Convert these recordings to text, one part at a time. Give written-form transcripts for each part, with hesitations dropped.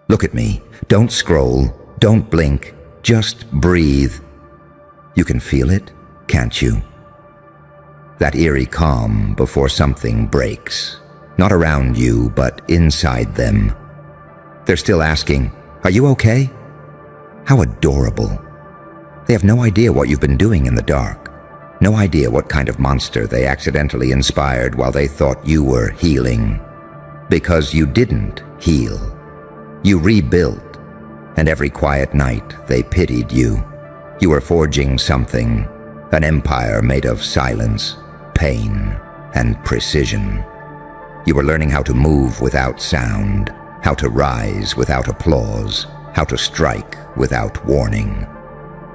Look at me. Don't scroll. Don't blink. Just breathe. You can feel it, can't you? That eerie calm before something breaks. Not around you, but inside them. They're still asking, "Are you okay?" How adorable. They have no idea what you've been doing in the dark. No idea what kind of monster they accidentally inspired while they thought you were healing. Because you didn't heal. You rebuilt, and every quiet night they pitied you. You were forging something, an empire made of silence, pain, and precision. You were learning how to move without sound, how to rise without applause, how to strike without warning.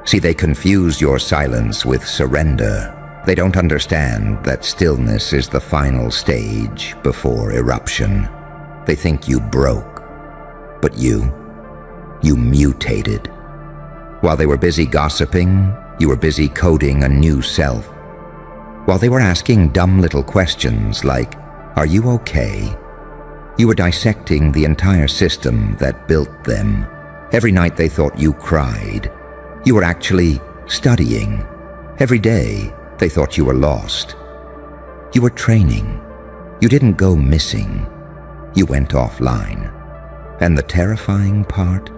See, they confuse your silence with surrender. They don't understand that stillness is the final stage before eruption. They think you broke, but you mutated. While they were busy gossiping, you were busy coding a new self. While they were asking dumb little questions like, "Are you okay?" you were dissecting the entire system that built them. Every night they thought you cried. You were actually studying. Every day they thought you were lost. You were training. You didn't go missing. You went offline. And the terrifying part?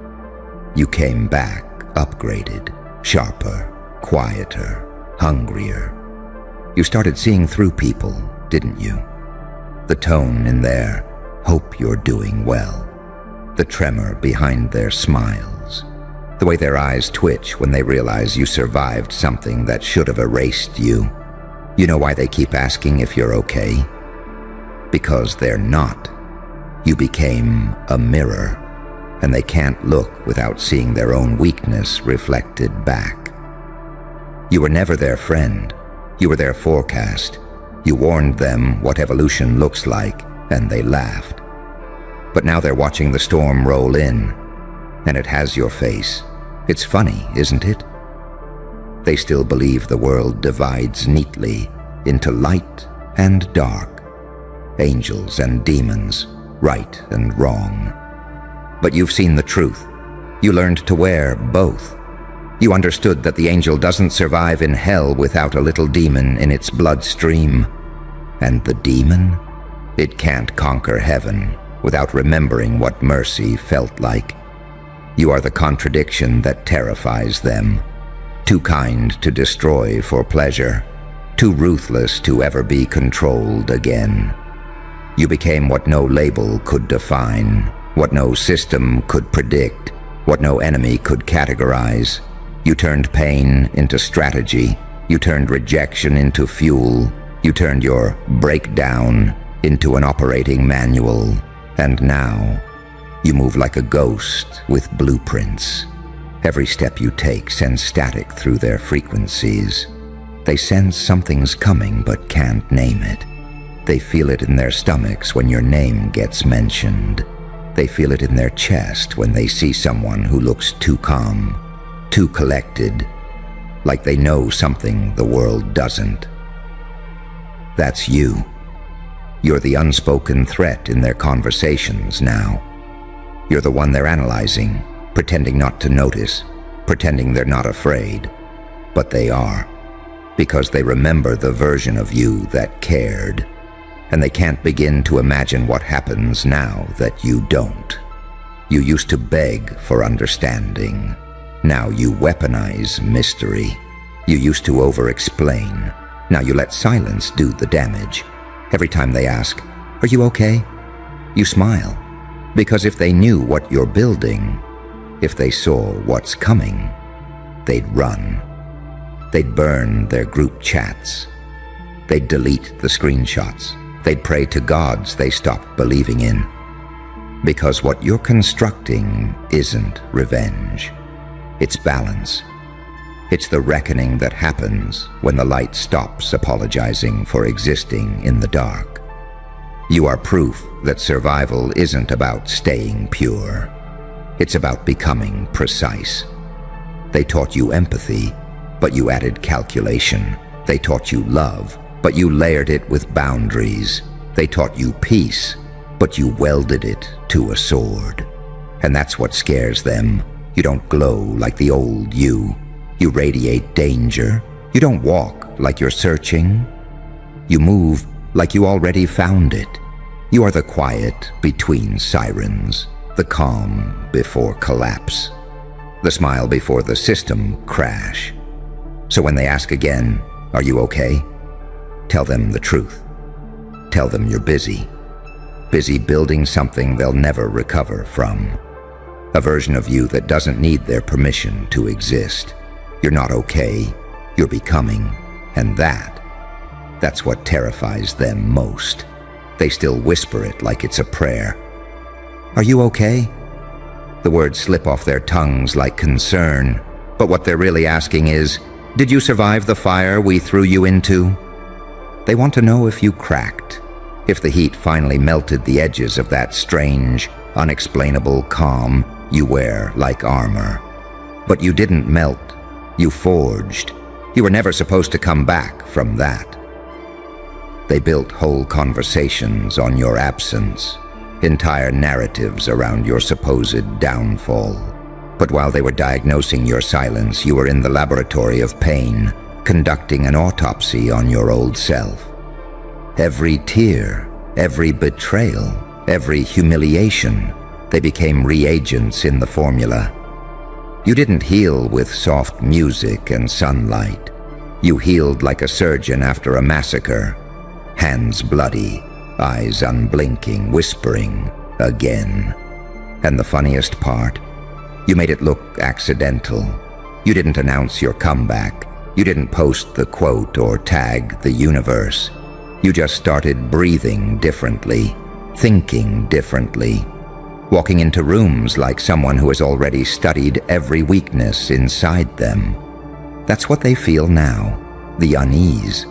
You came back upgraded, sharper, quieter, hungrier. You started seeing through people, didn't you? The tone in their "hope you're doing well," the tremor behind their smiles, the way their eyes twitch when they realize you survived something that should have erased you. You know why they keep asking if you're okay? Because they're not. You became a mirror, and they can't look without seeing their own weakness reflected back. You were never their friend. You were their forecast. You warned them what evolution looks like, and they laughed. But now they're watching the storm roll in, and it has your face. It's funny, isn't it? They still believe the world divides neatly into light and dark, angels and demons, right and wrong. But you've seen the truth. You learned to wear both. You understood that the angel doesn't survive in hell without a little demon in its bloodstream. And the demon? It can't conquer heaven without remembering what mercy felt like. You are the contradiction that terrifies them. Too kind to destroy for pleasure. Too ruthless to ever be controlled again. You became what no label could define, what no system could predict, what no enemy could categorize. You turned pain into strategy. You turned rejection into fuel. You turned your breakdown into an operating manual. And now, you move like a ghost with blueprints. Every step you take sends static through their frequencies. They sense something's coming but can't name it. They feel it in their stomachs when your name gets mentioned. They feel it in their chest when they see someone who looks too calm, too collected, like they know something the world doesn't. That's you. You're the unspoken threat in their conversations now. You're the one they're analyzing, pretending not to notice, pretending they're not afraid. But they are, because they remember the version of you that cared. And they can't begin to imagine what happens now that you don't. You used to beg for understanding. Now you weaponize mystery. You used to over-explain. Now you let silence do the damage. Every time they ask, "Are you okay?" you smile. Because if they knew what you're building, if they saw what's coming, they'd run. They'd burn their group chats. They'd delete the screenshots. They'd pray to gods they stopped believing in. Because what you're constructing isn't revenge. It's balance. It's the reckoning that happens when the light stops apologizing for existing in the dark. You are proof that survival isn't about staying pure. It's about becoming precise. They taught you empathy, but you added calculation. They taught you love, but you layered it with boundaries. They taught you peace, but you welded it to a sword. And that's what scares them. You don't glow like the old you. You radiate danger. You don't walk like you're searching. You move like you already found it. You are the quiet between sirens, the calm before collapse, the smile before the system crash. So when they ask again, "Are you okay?" tell them the truth. Tell them you're busy. Busy building something they'll never recover from. A version of you that doesn't need their permission to exist. You're not okay. You're becoming. And that's what terrifies them most. They still whisper it like it's a prayer. "Are you okay?" The words slip off their tongues like concern, but what they're really asking is, "Did you survive the fire we threw you into?" They want to know if you cracked, if the heat finally melted the edges of that strange, unexplainable calm you wear like armor. But you didn't melt. You forged. You were never supposed to come back from that. They built whole conversations on your absence, entire narratives around your supposed downfall. But while they were diagnosing your silence, you were in the laboratory of pain, conducting an autopsy on your old self. Every tear, every betrayal, every humiliation, they became reagents in the formula. You didn't heal with soft music and sunlight. You healed like a surgeon after a massacre, hands bloody, eyes unblinking, whispering, "Again." And the funniest part, you made it look accidental. You didn't announce your comeback. You didn't post the quote or tag the universe. You just started breathing differently, thinking differently, walking into rooms like someone who has already studied every weakness inside them. That's what they feel now, the unease,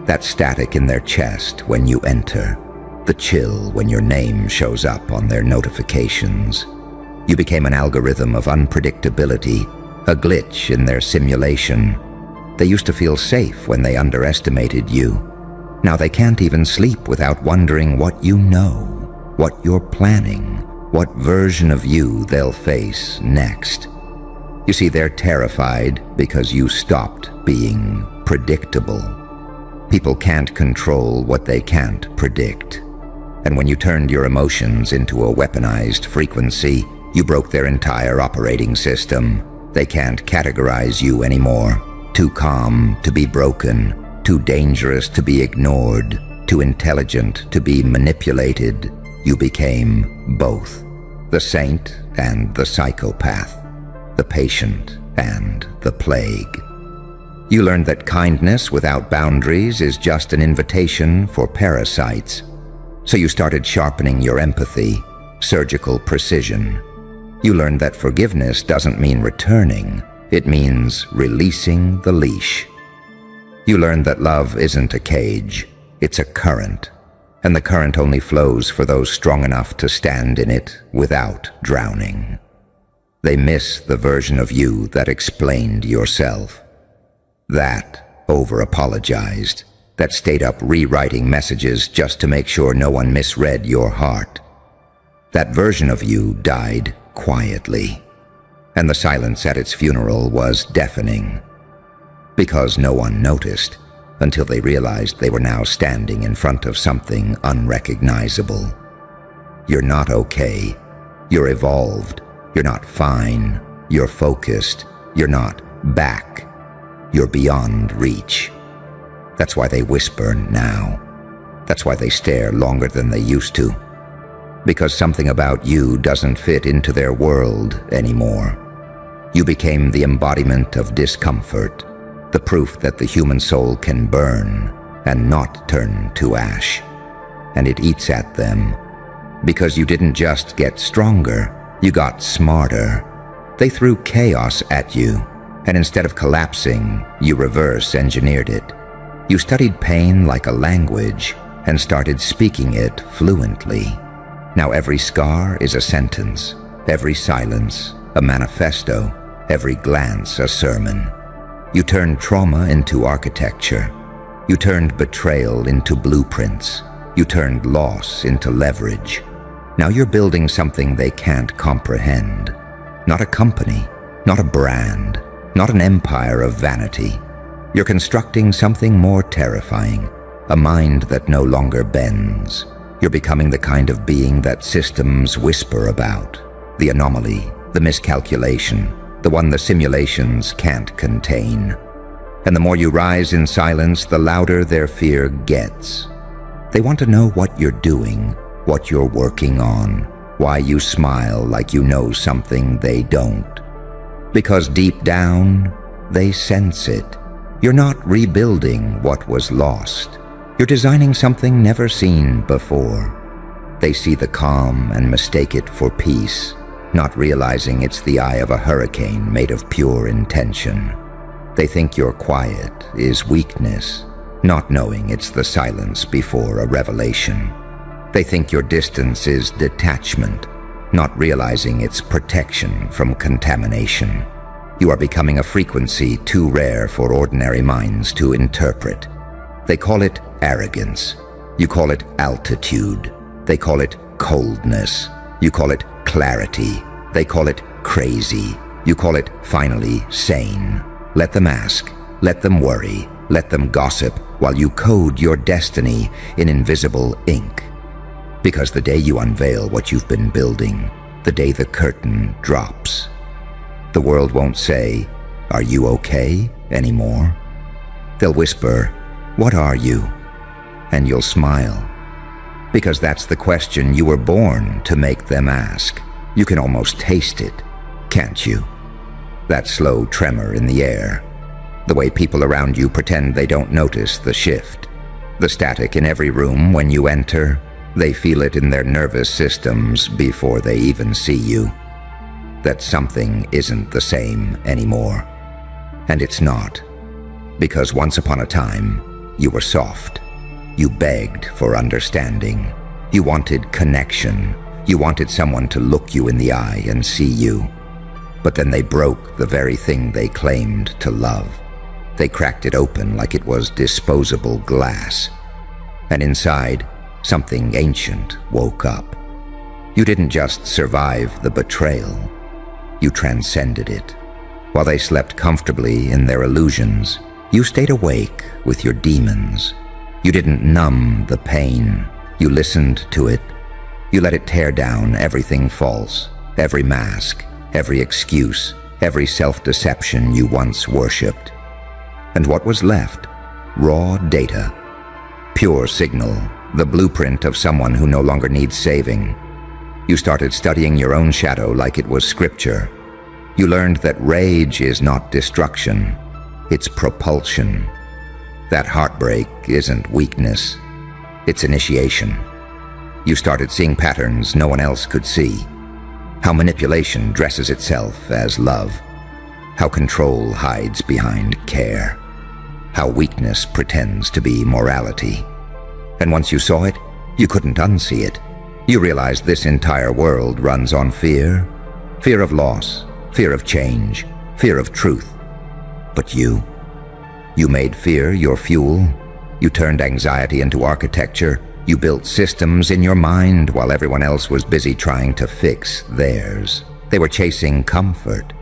that static in their chest when you enter, the chill when your name shows up on their notifications. You became an algorithm of unpredictability, a glitch in their simulation. They used to feel safe when they underestimated you. Now they can't even sleep without wondering what you know, what you're planning, what version of you they'll face next. You see, they're terrified because you stopped being predictable. People can't control what they can't predict. And when you turned your emotions into a weaponized frequency, you broke their entire operating system. They can't categorize you anymore. Too calm to be broken, too dangerous to be ignored, too intelligent to be manipulated. You became both, the saint and the psychopath, the patient and the plague. You learned that kindness without boundaries is just an invitation for parasites. So you started sharpening your empathy, surgical precision. You learned that forgiveness doesn't mean returning. It means releasing the leash. You learned that love isn't a cage, it's a current, and the current only flows for those strong enough to stand in it without drowning. They miss the version of you that explained yourself, that over-apologized, that stayed up rewriting messages just to make sure no one misread your heart. That version of you died quietly, and the silence at its funeral was deafening, because no one noticed until they realized they were now standing in front of something unrecognizable. You're not okay. You're evolved. You're not fine. You're focused. You're not back. You're beyond reach. That's why they whisper now. That's why they stare longer than they used to. Because something about you doesn't fit into their world anymore. You became the embodiment of discomfort, the proof that the human soul can burn and not turn to ash. And it eats at them. Because you didn't just get stronger, you got smarter. They threw chaos at you, and instead of collapsing, you reverse engineered it. You studied pain like a language and started speaking it fluently. Now every scar is a sentence, every silence a manifesto, every glance a sermon. You turned trauma into architecture. You turned betrayal into blueprints. You turned loss into leverage. Now you're building something they can't comprehend. Not a company, not a brand, not an empire of vanity. You're constructing something more terrifying, a mind that no longer bends. You're becoming the kind of being that systems whisper about. The anomaly, the miscalculation, the one the simulations can't contain. And the more you rise in silence, the louder their fear gets. They want to know what you're doing, what you're working on, why you smile like you know something they don't. Because deep down, they sense it. You're not rebuilding what was lost. You're designing something never seen before. They see the calm and mistake it for peace, not realizing it's the eye of a hurricane made of pure intention. They think your quiet is weakness, not knowing it's the silence before a revelation. They think your distance is detachment, not realizing it's protection from contamination. You are becoming a frequency too rare for ordinary minds to interpret. They call it arrogance. You call it altitude. They call it coldness. You call it clarity. They call it crazy. You call it finally sane. Let them ask. Let them worry. Let them gossip while you code your destiny in invisible ink. Because the day you unveil what you've been building, the day the curtain drops, the world won't say, "Are you okay?" anymore. They'll whisper, "What are you?" And you'll smile. Because that's the question you were born to make them ask. You can almost taste it, can't you? That slow tremor in the air. The way people around you pretend they don't notice the shift. The static in every room when you enter. They feel it in their nervous systems before they even see you. That something isn't the same anymore. And it's not. Because once upon a time, you were soft. You begged for understanding. You wanted connection. You wanted someone to look you in the eye and see you. But then they broke the very thing they claimed to love. They cracked it open like it was disposable glass. And inside, something ancient woke up. You didn't just survive the betrayal. You transcended it. While they slept comfortably in their illusions, you stayed awake with your demons. You didn't numb the pain. You listened to it. You let it tear down everything false, every mask, every excuse, every self-deception you once worshipped. And what was left? Raw data. Pure signal, the blueprint of someone who no longer needs saving. You started studying your own shadow like it was scripture. You learned that rage is not destruction, it's propulsion. That heartbreak isn't weakness, it's initiation. You started seeing patterns no one else could see. How manipulation dresses itself as love. How control hides behind care. How weakness pretends to be morality. And once you saw it, you couldn't unsee it. You realized this entire world runs on fear. Fear of loss, fear of change, fear of truth. But you made fear your fuel. You turned anxiety into architecture. You built systems in your mind while everyone else was busy trying to fix theirs. They were chasing comfort.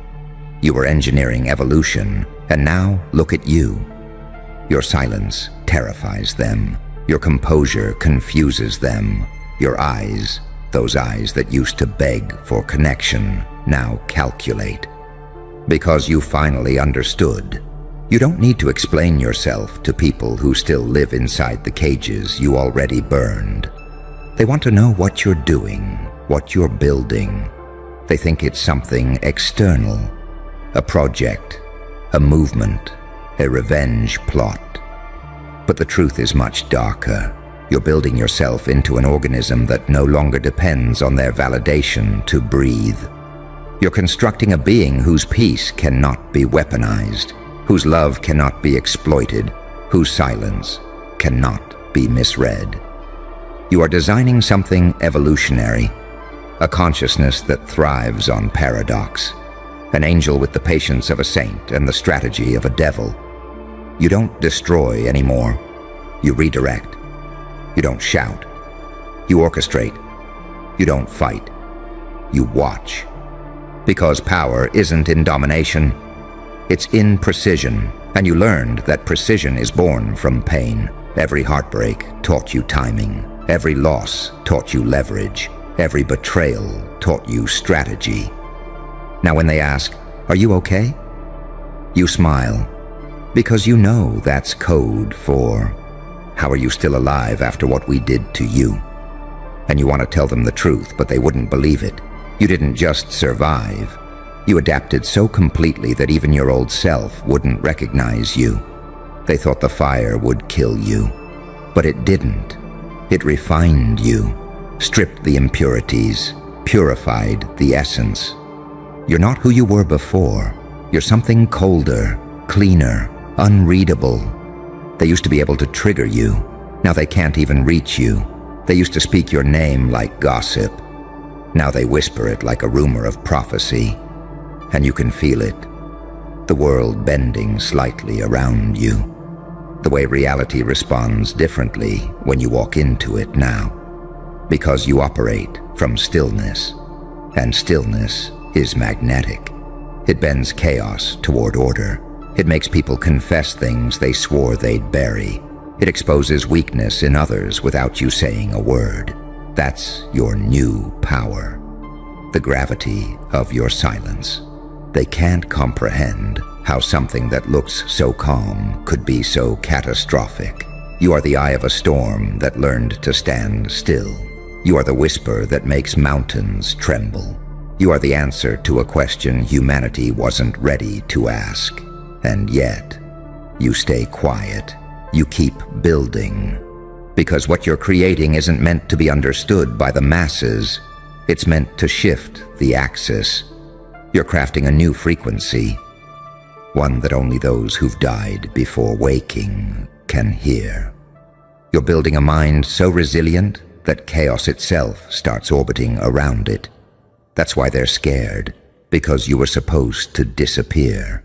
You were engineering evolution. And now look at you. Your silence terrifies them. Your composure confuses them. Your eyes, those eyes that used to beg for connection, now calculate. Because you finally understood. You don't need to explain yourself to people who still live inside the cages you already burned. They want to know what you're doing, what you're building. They think it's something external, a project, a movement, a revenge plot. But the truth is much darker. You're building yourself into an organism that no longer depends on their validation to breathe. You're constructing a being whose peace cannot be weaponized, whose love cannot be exploited, whose silence cannot be misread. You are designing something evolutionary, a consciousness that thrives on paradox, an angel with the patience of a saint and the strategy of a devil. You don't destroy anymore. You redirect. You don't shout. You orchestrate. You don't fight. You watch. Because power isn't in domination. It's in precision, and you learned that precision is born from pain. Every heartbreak taught you timing. Every loss taught you leverage. Every betrayal taught you strategy. Now when they ask, "Are you okay?" you smile, because you know that's code for, "How are you still alive after what we did to you?" And you want to tell them the truth, but they wouldn't believe it. You didn't just survive. You adapted so completely that even your old self wouldn't recognize you. They thought the fire would kill you, but it didn't. It refined you, stripped the impurities, purified the essence. You're not who you were before. You're something colder, cleaner, unreadable. They used to be able to trigger you. Now they can't even reach you. They used to speak your name like gossip. Now they whisper it like a rumor of prophecy. And you can feel it. The world bending slightly around you. The way reality responds differently when you walk into it now. Because you operate from stillness. And stillness is magnetic. It bends chaos toward order. It makes people confess things they swore they'd bury. It exposes weakness in others without you saying a word. That's your new power. The gravity of your silence. They can't comprehend how something that looks so calm could be so catastrophic. You are the eye of a storm that learned to stand still. You are the whisper that makes mountains tremble. You are the answer to a question humanity wasn't ready to ask. And yet, you stay quiet. You keep building. Because what you're creating isn't meant to be understood by the masses. It's meant to shift the axis. You're crafting a new frequency. One that only those who've died before waking can hear. You're building a mind so resilient that chaos itself starts orbiting around it. That's why they're scared, because you were supposed to disappear.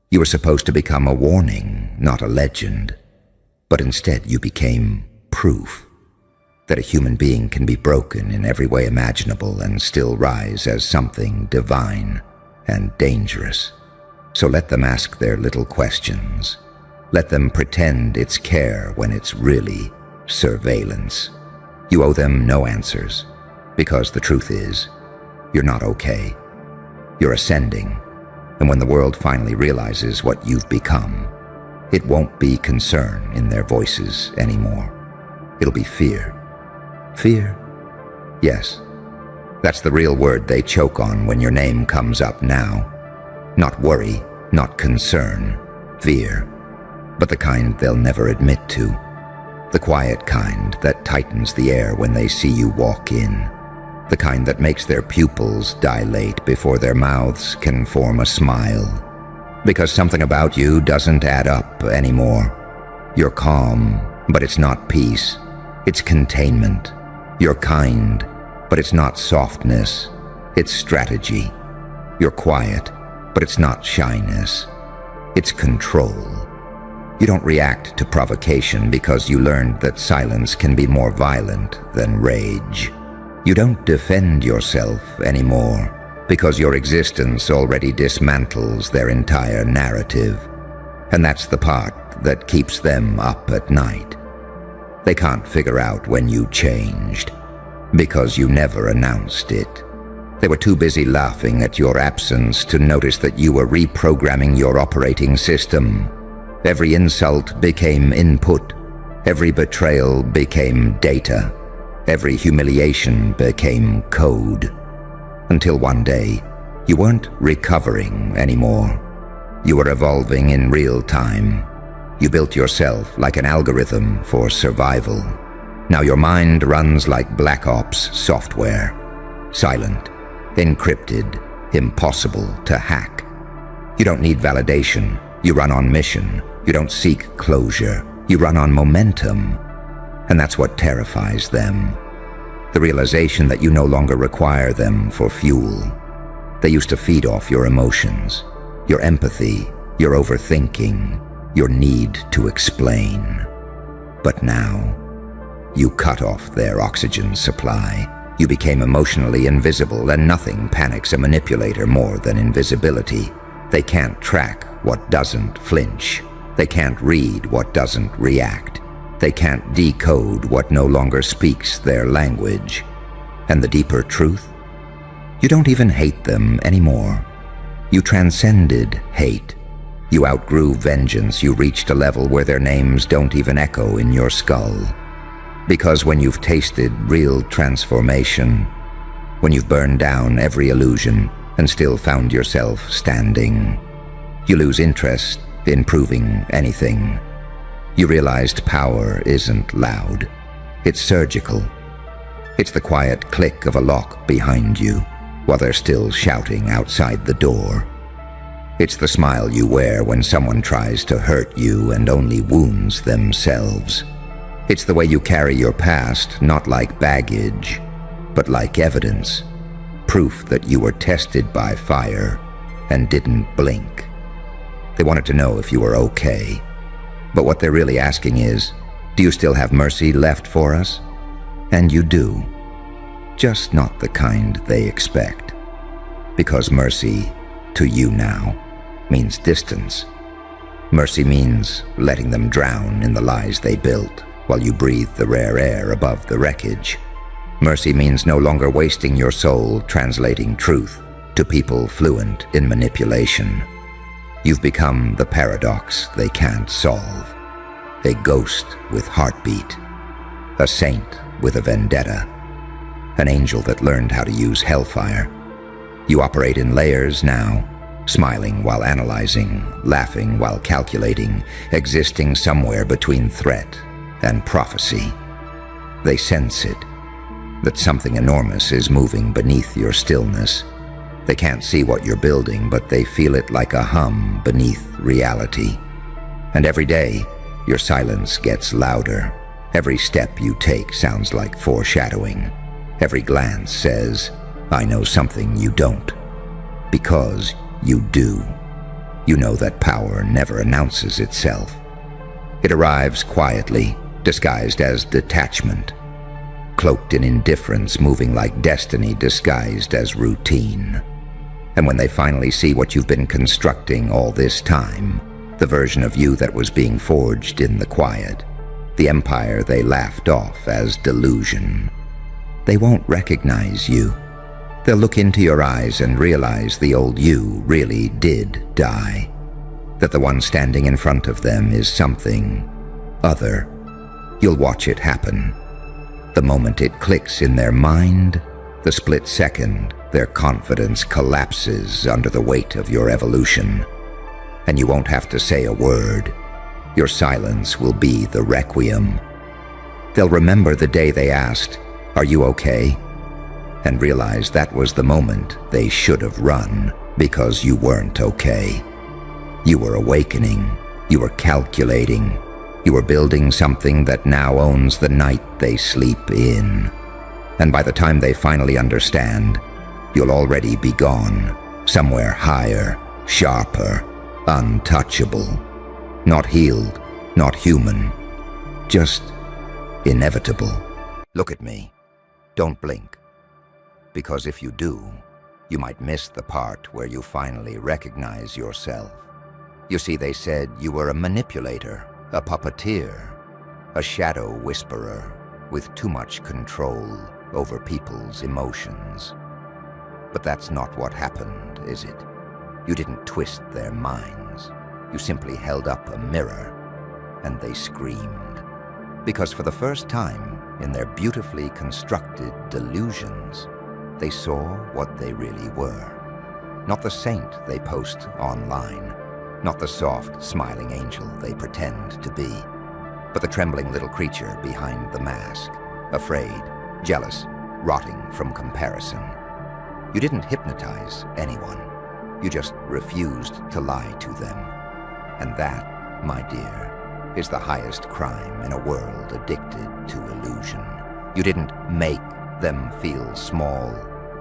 You were supposed to become a warning, not a legend. But instead you became proof that a human being can be broken in every way imaginable and still rise as something divine and dangerous. So let them ask their little questions. Let them pretend it's care when it's really surveillance. You owe them no answers, because the truth is, you're not okay. You're ascending, and when the world finally realizes what you've become, it won't be concern in their voices anymore. It'll be fear. Fear? Yes. That's the real word they choke on when your name comes up now. Not worry, not concern, fear, but the kind they'll never admit to. The quiet kind that tightens the air when they see you walk in. The kind that makes their pupils dilate before their mouths can form a smile. Because something about you doesn't add up anymore. You're calm, but it's not peace. It's containment. You're kind, but it's not softness. It's strategy. You're quiet, but it's not shyness. It's control. You don't react to provocation because you learned that silence can be more violent than rage. You don't defend yourself anymore because your existence already dismantles their entire narrative. And that's the part that keeps them up at night. They can't figure out when you changed because you never announced it. They were too busy laughing at your absence to notice that you were reprogramming your operating system. Every insult became input. Every betrayal became data. Every humiliation became code. Until one day, you weren't recovering anymore. You were evolving in real time. You built yourself like an algorithm for survival. Now your mind runs like Black Ops software. Silent, encrypted, impossible to hack. You don't need validation. You run on mission. You don't seek closure. You run on momentum. And that's what terrifies them. The realization that you no longer require them for fuel. They used to feed off your emotions, your empathy, your overthinking, your need to explain. But now, you cut off their oxygen supply. You became emotionally invisible, and nothing panics a manipulator more than invisibility. They can't track what doesn't flinch. They can't read what doesn't react. They can't decode what no longer speaks their language. And the deeper truth? You don't even hate them anymore. You transcended hate. You outgrew vengeance. You reached a level where their names don't even echo in your skull. Because when you've tasted real transformation, when you've burned down every illusion and still found yourself standing, you lose interest in proving anything. You realized power isn't loud. It's surgical. It's the quiet click of a lock behind you while they're still shouting outside the door. It's the smile you wear when someone tries to hurt you and only wounds themselves. It's the way you carry your past, not like baggage, but like evidence. Proof that you were tested by fire and didn't blink. They wanted to know if you were okay. But what they're really asking is, do you still have mercy left for us? And you do. Just not the kind they expect. Because mercy, to you now, means distance. Mercy means letting them drown in the lies they built while you breathe the rare air above the wreckage. Mercy means no longer wasting your soul translating truth to people fluent in manipulation. You've become the paradox they can't solve. A ghost with heartbeat. A saint with a vendetta. An angel that learned how to use hellfire. You operate in layers now, smiling while analyzing, laughing while calculating, existing somewhere between threat and prophecy. They sense it, that something enormous is moving beneath your stillness. They can't see what you're building, but they feel it like a hum beneath reality. And every day, your silence gets louder. Every step you take sounds like foreshadowing. Every glance says, I know something you don't. Because you do. You know that power never announces itself. It arrives quietly, disguised as detachment. Cloaked in indifference, moving like destiny disguised as routine. And when they finally see what you've been constructing all this time, the version of you that was being forged in the quiet, the empire they laughed off as delusion, they won't recognize you. They'll look into your eyes and realize the old you really did die. That the one standing in front of them is something other. You'll watch it happen. The moment it clicks in their mind, the split second, their confidence collapses under the weight of your evolution. And you won't have to say a word. Your silence will be the requiem. They'll remember the day they asked, "Are you okay?" And realize that was the moment they should have run, because you weren't okay. You were awakening. You were calculating. You were building something that now owns the night they sleep in. And by the time they finally understand, you'll already be gone, somewhere higher, sharper, untouchable. Not healed, not human, just inevitable. Look at me. Don't blink. Because if you do, you might miss the part where you finally recognize yourself. You see, they said you were a manipulator, a puppeteer, a shadow whisperer with too much control over people's emotions. But that's not what happened, is it? You didn't twist their minds. You simply held up a mirror, and they screamed. Because for the first time in their beautifully constructed delusions, they saw what they really were. Not the saint they post online, not the soft, smiling angel they pretend to be, but the trembling little creature behind the mask, afraid, jealous, rotting from comparison. You didn't hypnotize anyone. You just refused to lie to them. And that, my dear, is the highest crime in a world addicted to illusion. You didn't make them feel small.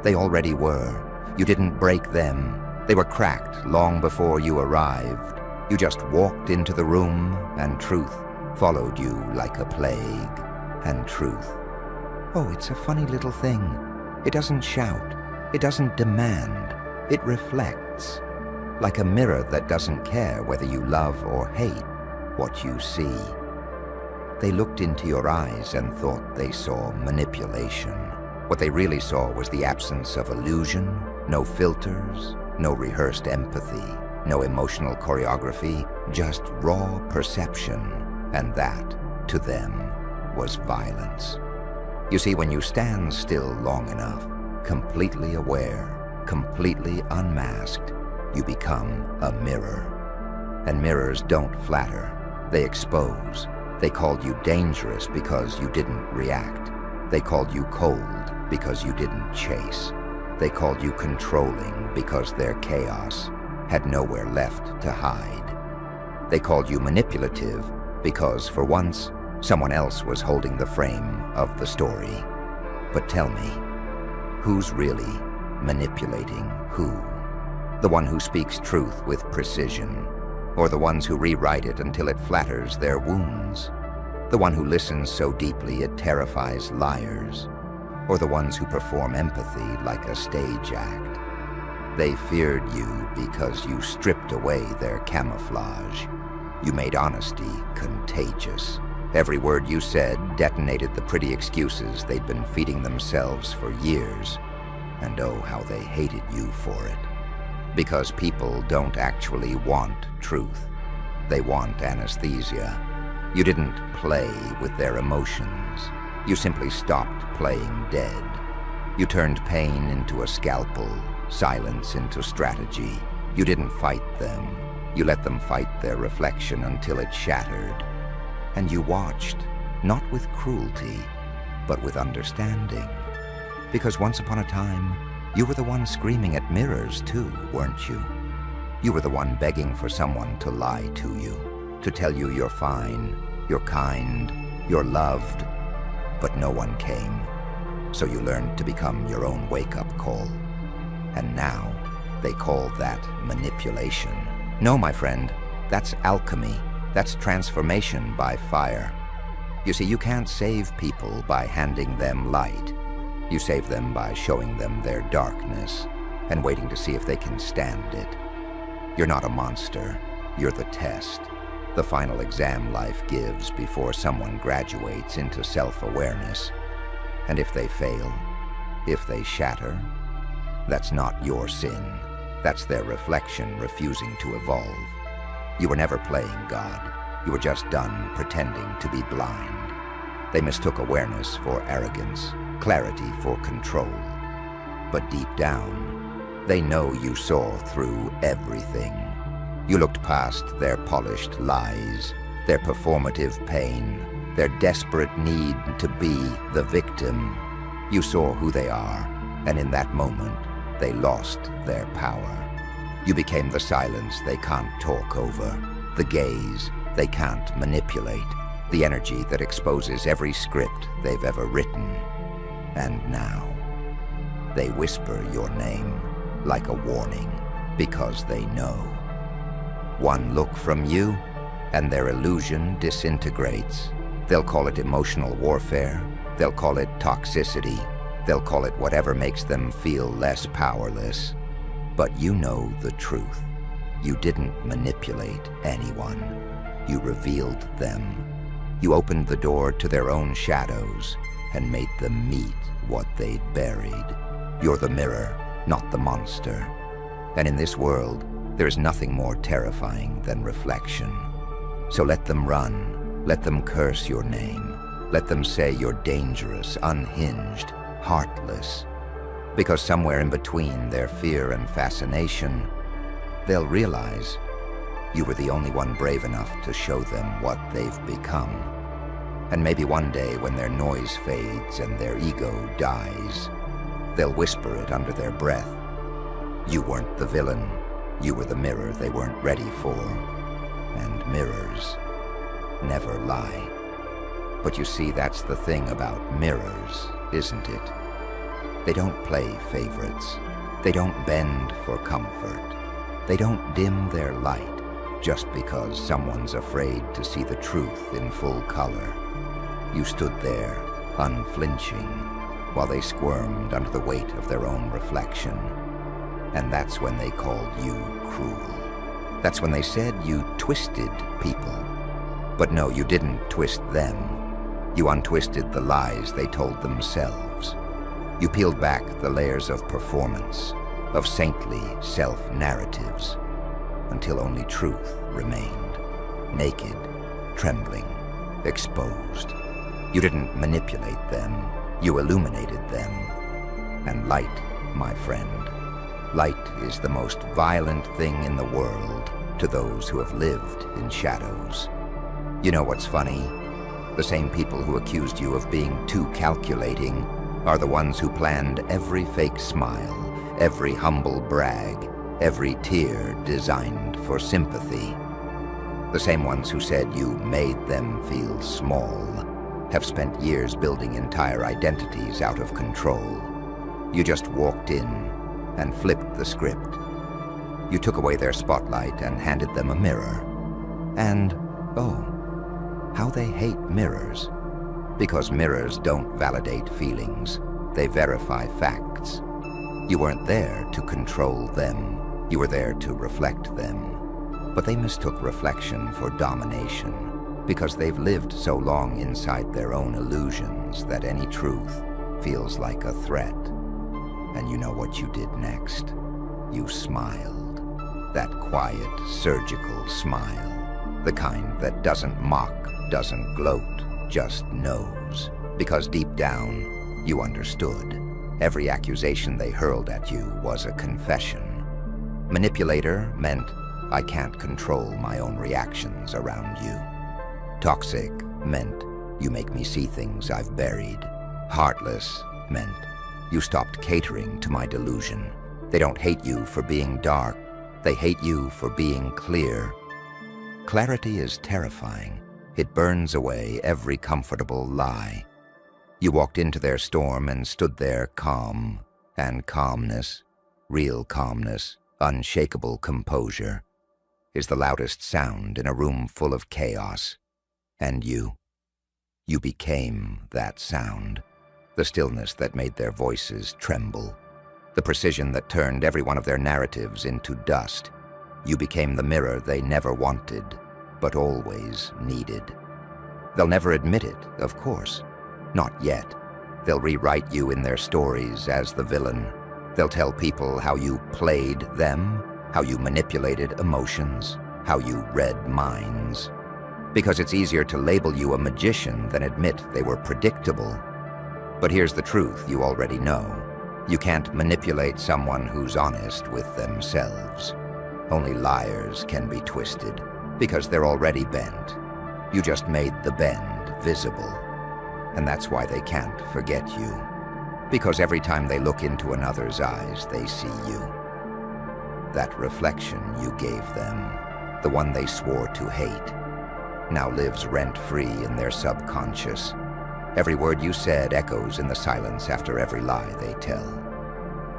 They already were. You didn't break them. They were cracked long before you arrived. You just walked into the room, and truth followed you like a plague. And truth, oh, it's a funny little thing. It doesn't shout. It doesn't demand. It reflects, like a mirror that doesn't care whether you love or hate what you see. They looked into your eyes and thought they saw manipulation. What they really saw was the absence of illusion, no filters, no rehearsed empathy, no emotional choreography, just raw perception, and that, to them, was violence. You see, when you stand still long enough, completely aware, completely unmasked, you become a mirror. And mirrors don't flatter, they expose. They called you dangerous because you didn't react. They called you cold because you didn't chase. They called you controlling because their chaos had nowhere left to hide. They called you manipulative because, for once, someone else was holding the frame of the story. But tell me, who's really manipulating who? The one who speaks truth with precision, or the ones who rewrite it until it flatters their wounds? The one who listens so deeply it terrifies liars, or the ones who perform empathy like a stage act? They feared you because you stripped away their camouflage. You made honesty contagious. Every word you said detonated the pretty excuses they'd been feeding themselves for years. And oh, how they hated you for it. Because people don't actually want truth. They want anesthesia. You didn't play with their emotions. You simply stopped playing dead. You turned pain into a scalpel, silence into strategy. You didn't fight them. You let them fight their reflection until it shattered. And you watched, not with cruelty, but with understanding. Because once upon a time, you were the one screaming at mirrors too, weren't you? You were the one begging for someone to lie to you, to tell you you're fine, you're kind, you're loved, but no one came. So you learned to become your own wake-up call. And now, they call that manipulation. No, my friend, that's alchemy. That's transformation by fire. You see, you can't save people by handing them light. You save them by showing them their darkness and waiting to see if they can stand it. You're not a monster. You're the test. The final exam life gives before someone graduates into self-awareness. And if they fail, if they shatter, that's not your sin. That's their reflection refusing to evolve. You were never playing God. You were just done pretending to be blind. They mistook awareness for arrogance, clarity for control. But deep down, they know you saw through everything. You looked past their polished lies, their performative pain, their desperate need to be the victim. You saw who they are, and in that moment, they lost their power. You became the silence they can't talk over, the gaze they can't manipulate, the energy that exposes every script they've ever written. And now, they whisper your name like a warning because they know. One look from you, and their illusion disintegrates. They'll call it emotional warfare, they'll call it toxicity, they'll call it whatever makes them feel less powerless. But you know the truth. You didn't manipulate anyone. You revealed them. You opened the door to their own shadows and made them meet what they'd buried. You're the mirror, not the monster. And in this world, there is nothing more terrifying than reflection. So let them run. Let them curse your name. Let them say you're dangerous, unhinged, heartless. Because somewhere in between their fear and fascination, they'll realize you were the only one brave enough to show them what they've become. And maybe one day when their noise fades and their ego dies, they'll whisper it under their breath. You weren't the villain. You were the mirror they weren't ready for. And mirrors never lie. But you see, that's the thing about mirrors, isn't it? They don't play favorites. They don't bend for comfort. They don't dim their light just because someone's afraid to see the truth in full color. You stood there, unflinching, while they squirmed under the weight of their own reflection. And that's when they called you cruel. That's when they said you twisted people. But no, you didn't twist them. You untwisted the lies they told themselves. You peeled back the layers of performance, of saintly self-narratives, until only truth remained, naked, trembling, exposed. You didn't manipulate them, you illuminated them. And light, my friend, light is the most violent thing in the world to those who have lived in shadows. You know what's funny? The same people who accused you of being too calculating are the ones who planned every fake smile, every humble brag, every tear designed for sympathy. The same ones who said you made them feel small have spent years building entire identities out of control. You just walked in and flipped the script. You took away their spotlight and handed them a mirror. And, oh, how they hate mirrors. Because mirrors don't validate feelings, they verify facts. You weren't there to control them, you were there to reflect them. But they mistook reflection for domination, because they've lived so long inside their own illusions that any truth feels like a threat. And you know what you did next? You smiled. That quiet, surgical smile. The kind that doesn't mock, doesn't gloat, just knows. Because deep down, you understood. Every accusation they hurled at you was a confession. Manipulator meant I can't control my own reactions around you. Toxic meant you make me see things I've buried. Heartless meant you stopped catering to my delusion. They don't hate you for being dark. They hate you for being clear. Clarity is terrifying. It burns away every comfortable lie. You walked into their storm and stood there calm, and calmness, real calmness, unshakable composure, is the loudest sound in a room full of chaos. And you became that sound, the stillness that made their voices tremble, the precision that turned every one of their narratives into dust. You became the mirror they never wanted, but always needed. They'll never admit it, of course. Not yet. They'll rewrite you in their stories as the villain. They'll tell people how you played them, how you manipulated emotions, how you read minds. Because it's easier to label you a magician than admit they were predictable. But here's the truth you already know. You can't manipulate someone who's honest with themselves. Only liars can be twisted, because they're already bent. You just made the bend visible. And that's why they can't forget you. Because every time they look into another's eyes, they see you. That reflection you gave them, the one they swore to hate, now lives rent-free in their subconscious. Every word you said echoes in the silence after every lie they tell.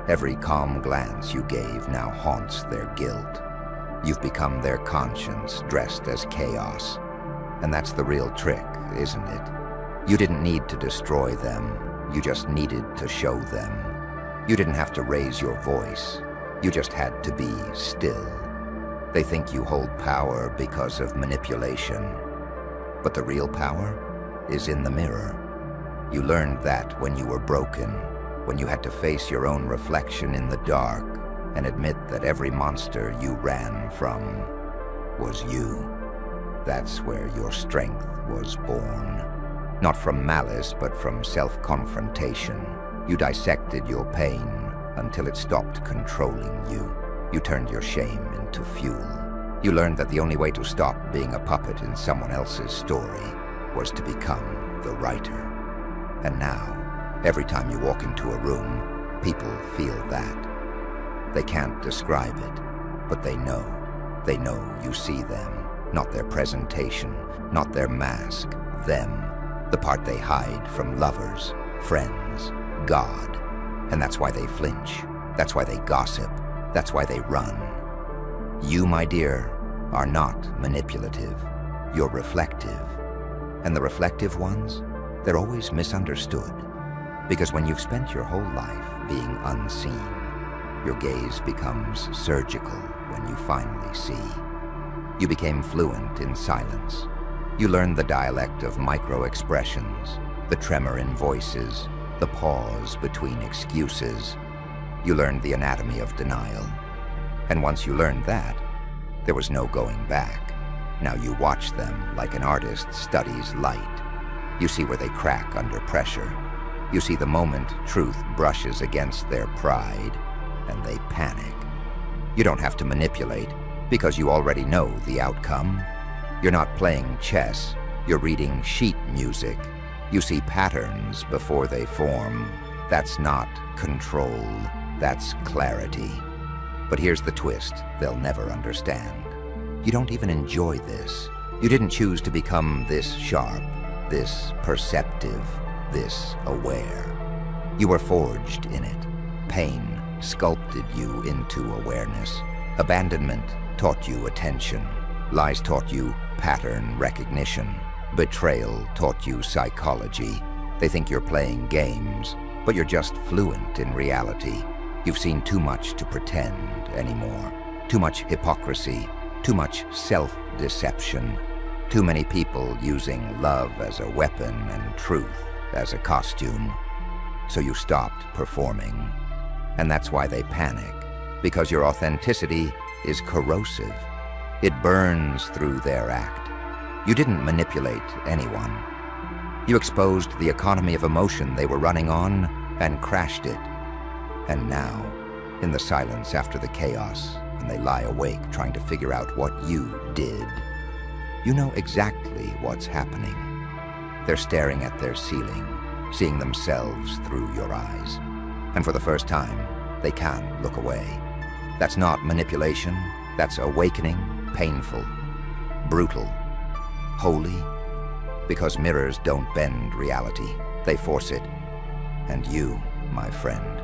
Every calm glance you gave now haunts their guilt. You've become their conscience dressed as chaos. And that's the real trick, isn't it? You didn't need to destroy them. You just needed to show them. You didn't have to raise your voice. You just had to be still. They think you hold power because of manipulation. But the real power is in the mirror. You learned that when you were broken, when you had to face your own reflection in the dark and admit that every monster you ran from was you. That's where your strength was born. Not from malice, but from self-confrontation. You dissected your pain until it stopped controlling you. You turned your shame into fuel. You learned that the only way to stop being a puppet in someone else's story was to become the writer. And now, every time you walk into a room, people feel that. They can't describe it, but they know. They know you see them, not their presentation, not their mask, them. The part they hide from lovers, friends, God. And that's why they flinch. That's why they gossip. That's why they run. You, my dear, are not manipulative. You're reflective. And the reflective ones, they're always misunderstood. Because when you've spent your whole life being unseen, your gaze becomes surgical when you finally see. You became fluent in silence. You learned the dialect of micro-expressions, the tremor in voices, the pause between excuses. You learned the anatomy of denial. And once you learned that, there was no going back. Now you watch them like an artist studies light. You see where they crack under pressure. You see the moment truth brushes against their pride, and they panic. You don't have to manipulate, because you already know the outcome. You're not playing chess, you're reading sheet music. You see patterns before they form. That's not control, that's clarity. But here's the twist they'll never understand. You don't even enjoy this. You didn't choose to become this sharp, this perceptive, this aware. You were forged in it. Pain sculpted you into awareness. Abandonment taught you attention. Lies taught you pattern recognition. Betrayal taught you psychology. They think you're playing games, but you're just fluent in reality. You've seen too much to pretend anymore. Too much hypocrisy, too much self-deception. Too many people using love as a weapon and truth as a costume. So you stopped performing. And that's why they panic, because your authenticity is corrosive. It burns through their act. You didn't manipulate anyone. You exposed the economy of emotion they were running on and crashed it. And now, in the silence after the chaos, when they lie awake trying to figure out what you did, you know exactly what's happening. They're staring at their ceiling, seeing themselves through your eyes. And for the first time, they can't look away. That's not manipulation. That's awakening, painful, brutal, holy. Because mirrors don't bend reality. They force it. And you, my friend,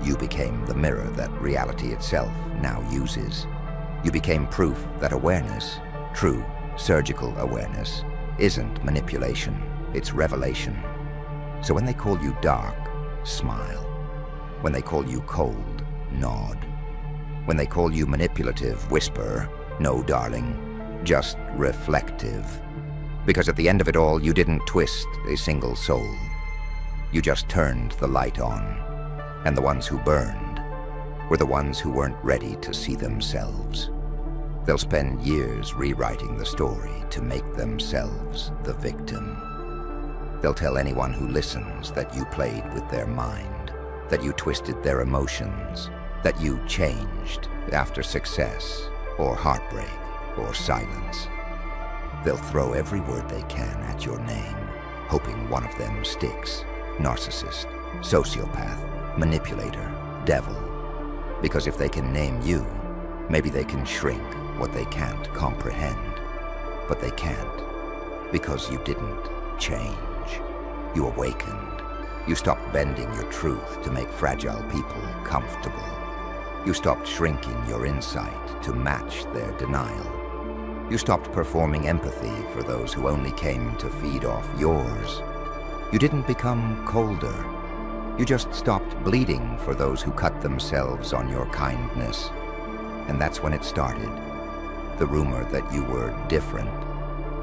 you became the mirror that reality itself now uses. You became proof that awareness, true surgical awareness, isn't manipulation, it's revelation. So when they call you dark, smile. When they call you cold, nod. When they call you manipulative, whisper, no, darling, just reflective. Because at the end of it all, you didn't twist a single soul. You just turned the light on. And the ones who burned were the ones who weren't ready to see themselves. They'll spend years rewriting the story to make themselves the victim. They'll tell anyone who listens that you played with their mind, that you twisted their emotions, that you changed after success or heartbreak or silence. They'll throw every word they can at your name, hoping one of them sticks. Narcissist, sociopath, manipulator, devil. Because if they can name you, maybe they can shrink what they can't comprehend. But they can't, because you didn't change. You awakened. You stopped bending your truth to make fragile people comfortable. You stopped shrinking your insight to match their denial. You stopped performing empathy for those who only came to feed off yours. You didn't become colder. You just stopped bleeding for those who cut themselves on your kindness. And that's when it started. The rumor that you were different.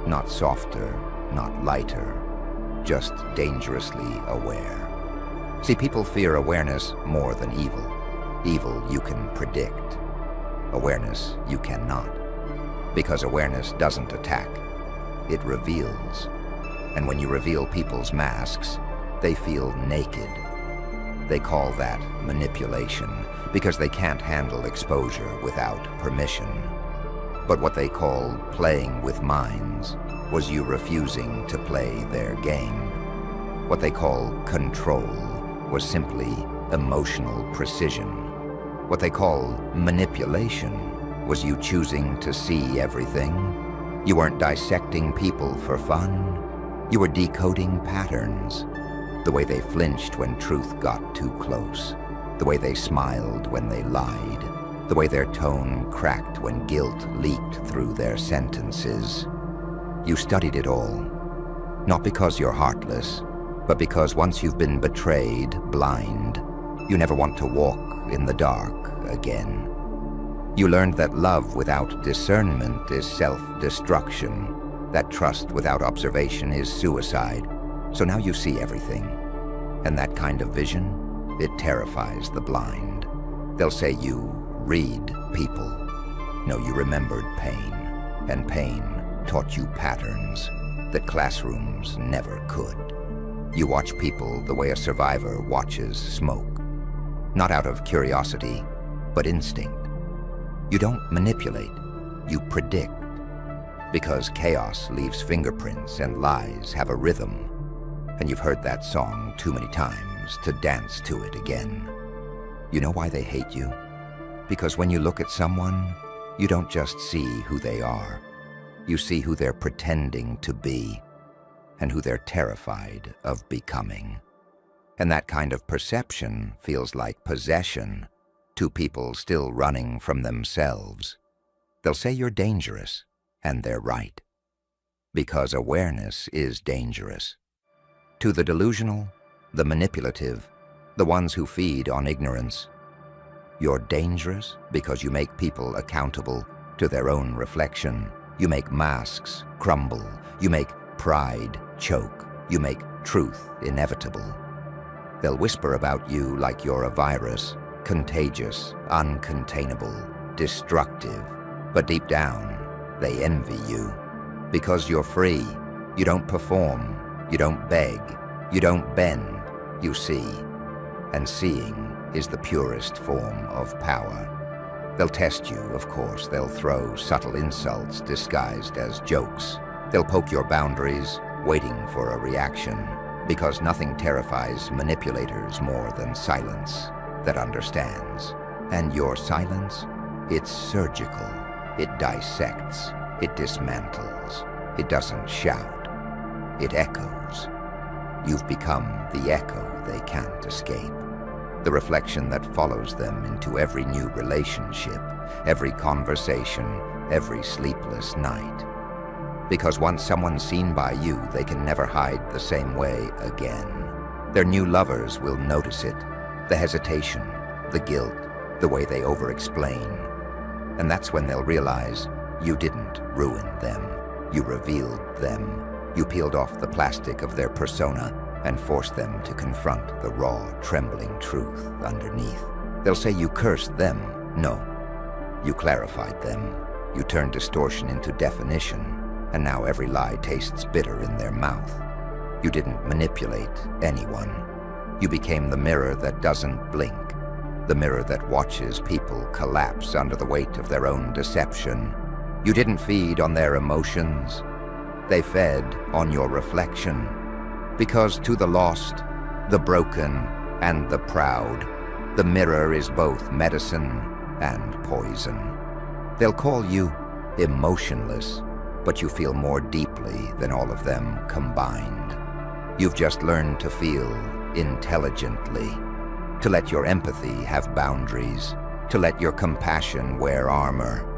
Not softer, not lighter, just dangerously aware. See, people fear awareness more than evil. Evil you can predict. Awareness you cannot. Because awareness doesn't attack. It reveals. And when you reveal people's masks, they feel naked. They call that manipulation because they can't handle exposure without permission. But what they call playing with minds was you refusing to play their game. What they call control was simply emotional precision. What they call manipulation was you choosing to see everything. You weren't dissecting people for fun. You were decoding patterns. The way they flinched when truth got too close. The way they smiled when they lied. The way their tone cracked when guilt leaked through their sentences. You studied it all, not because you're heartless, but because once you've been betrayed, blind, you never want to walk in the dark again. You learned that love without discernment is self-destruction, that trust without observation is suicide. So now you see everything. And that kind of vision, it terrifies the blind. They'll say you read people. No, you remembered pain, and pain taught you patterns that classrooms never could. You watch people the way a survivor watches smoke, not out of curiosity, but instinct. You don't manipulate, you predict, because chaos leaves fingerprints and lies have a rhythm, and you've heard that song too many times to dance to it again. You know why they hate you? Because when you look at someone, you don't just see who they are. You see who they're pretending to be, and who they're terrified of becoming. And that kind of perception feels like possession to people still running from themselves. They'll say you're dangerous, and they're right. Because awareness is dangerous. To the delusional, the manipulative, the ones who feed on ignorance, you're dangerous because you make people accountable to their own reflection. You make masks crumble. You make pride choke. You make truth inevitable. They'll whisper about you like you're a virus, contagious, uncontainable, destructive. But deep down, they envy you. Because you're free, you don't perform, you don't beg, you don't bend, you see. And seeing is the purest form of power. They'll test you, of course. They'll throw subtle insults disguised as jokes. They'll poke your boundaries, waiting for a reaction. Because nothing terrifies manipulators more than silence that understands. And your silence, it's surgical. It dissects. It dismantles. It doesn't shout. It echoes. You've become the echo they can't escape. The reflection that follows them into every new relationship, every conversation, every sleepless night. Because once someone's seen by you, they can never hide the same way again. Their new lovers will notice it, the hesitation, the guilt, the way they over-explain. And that's when they'll realize you didn't ruin them. You revealed them. You peeled off the plastic of their persona and forced them to confront the raw, trembling truth underneath. They'll say you cursed them. No, you clarified them. You turned distortion into definition, and now every lie tastes bitter in their mouth. You didn't manipulate anyone. You became the mirror that doesn't blink, the mirror that watches people collapse under the weight of their own deception. You didn't feed on their emotions. They fed on your reflection. Because to the lost, the broken, and the proud, the mirror is both medicine and poison. They'll call you emotionless, but you feel more deeply than all of them combined. You've just learned to feel intelligently, to let your empathy have boundaries, to let your compassion wear armor.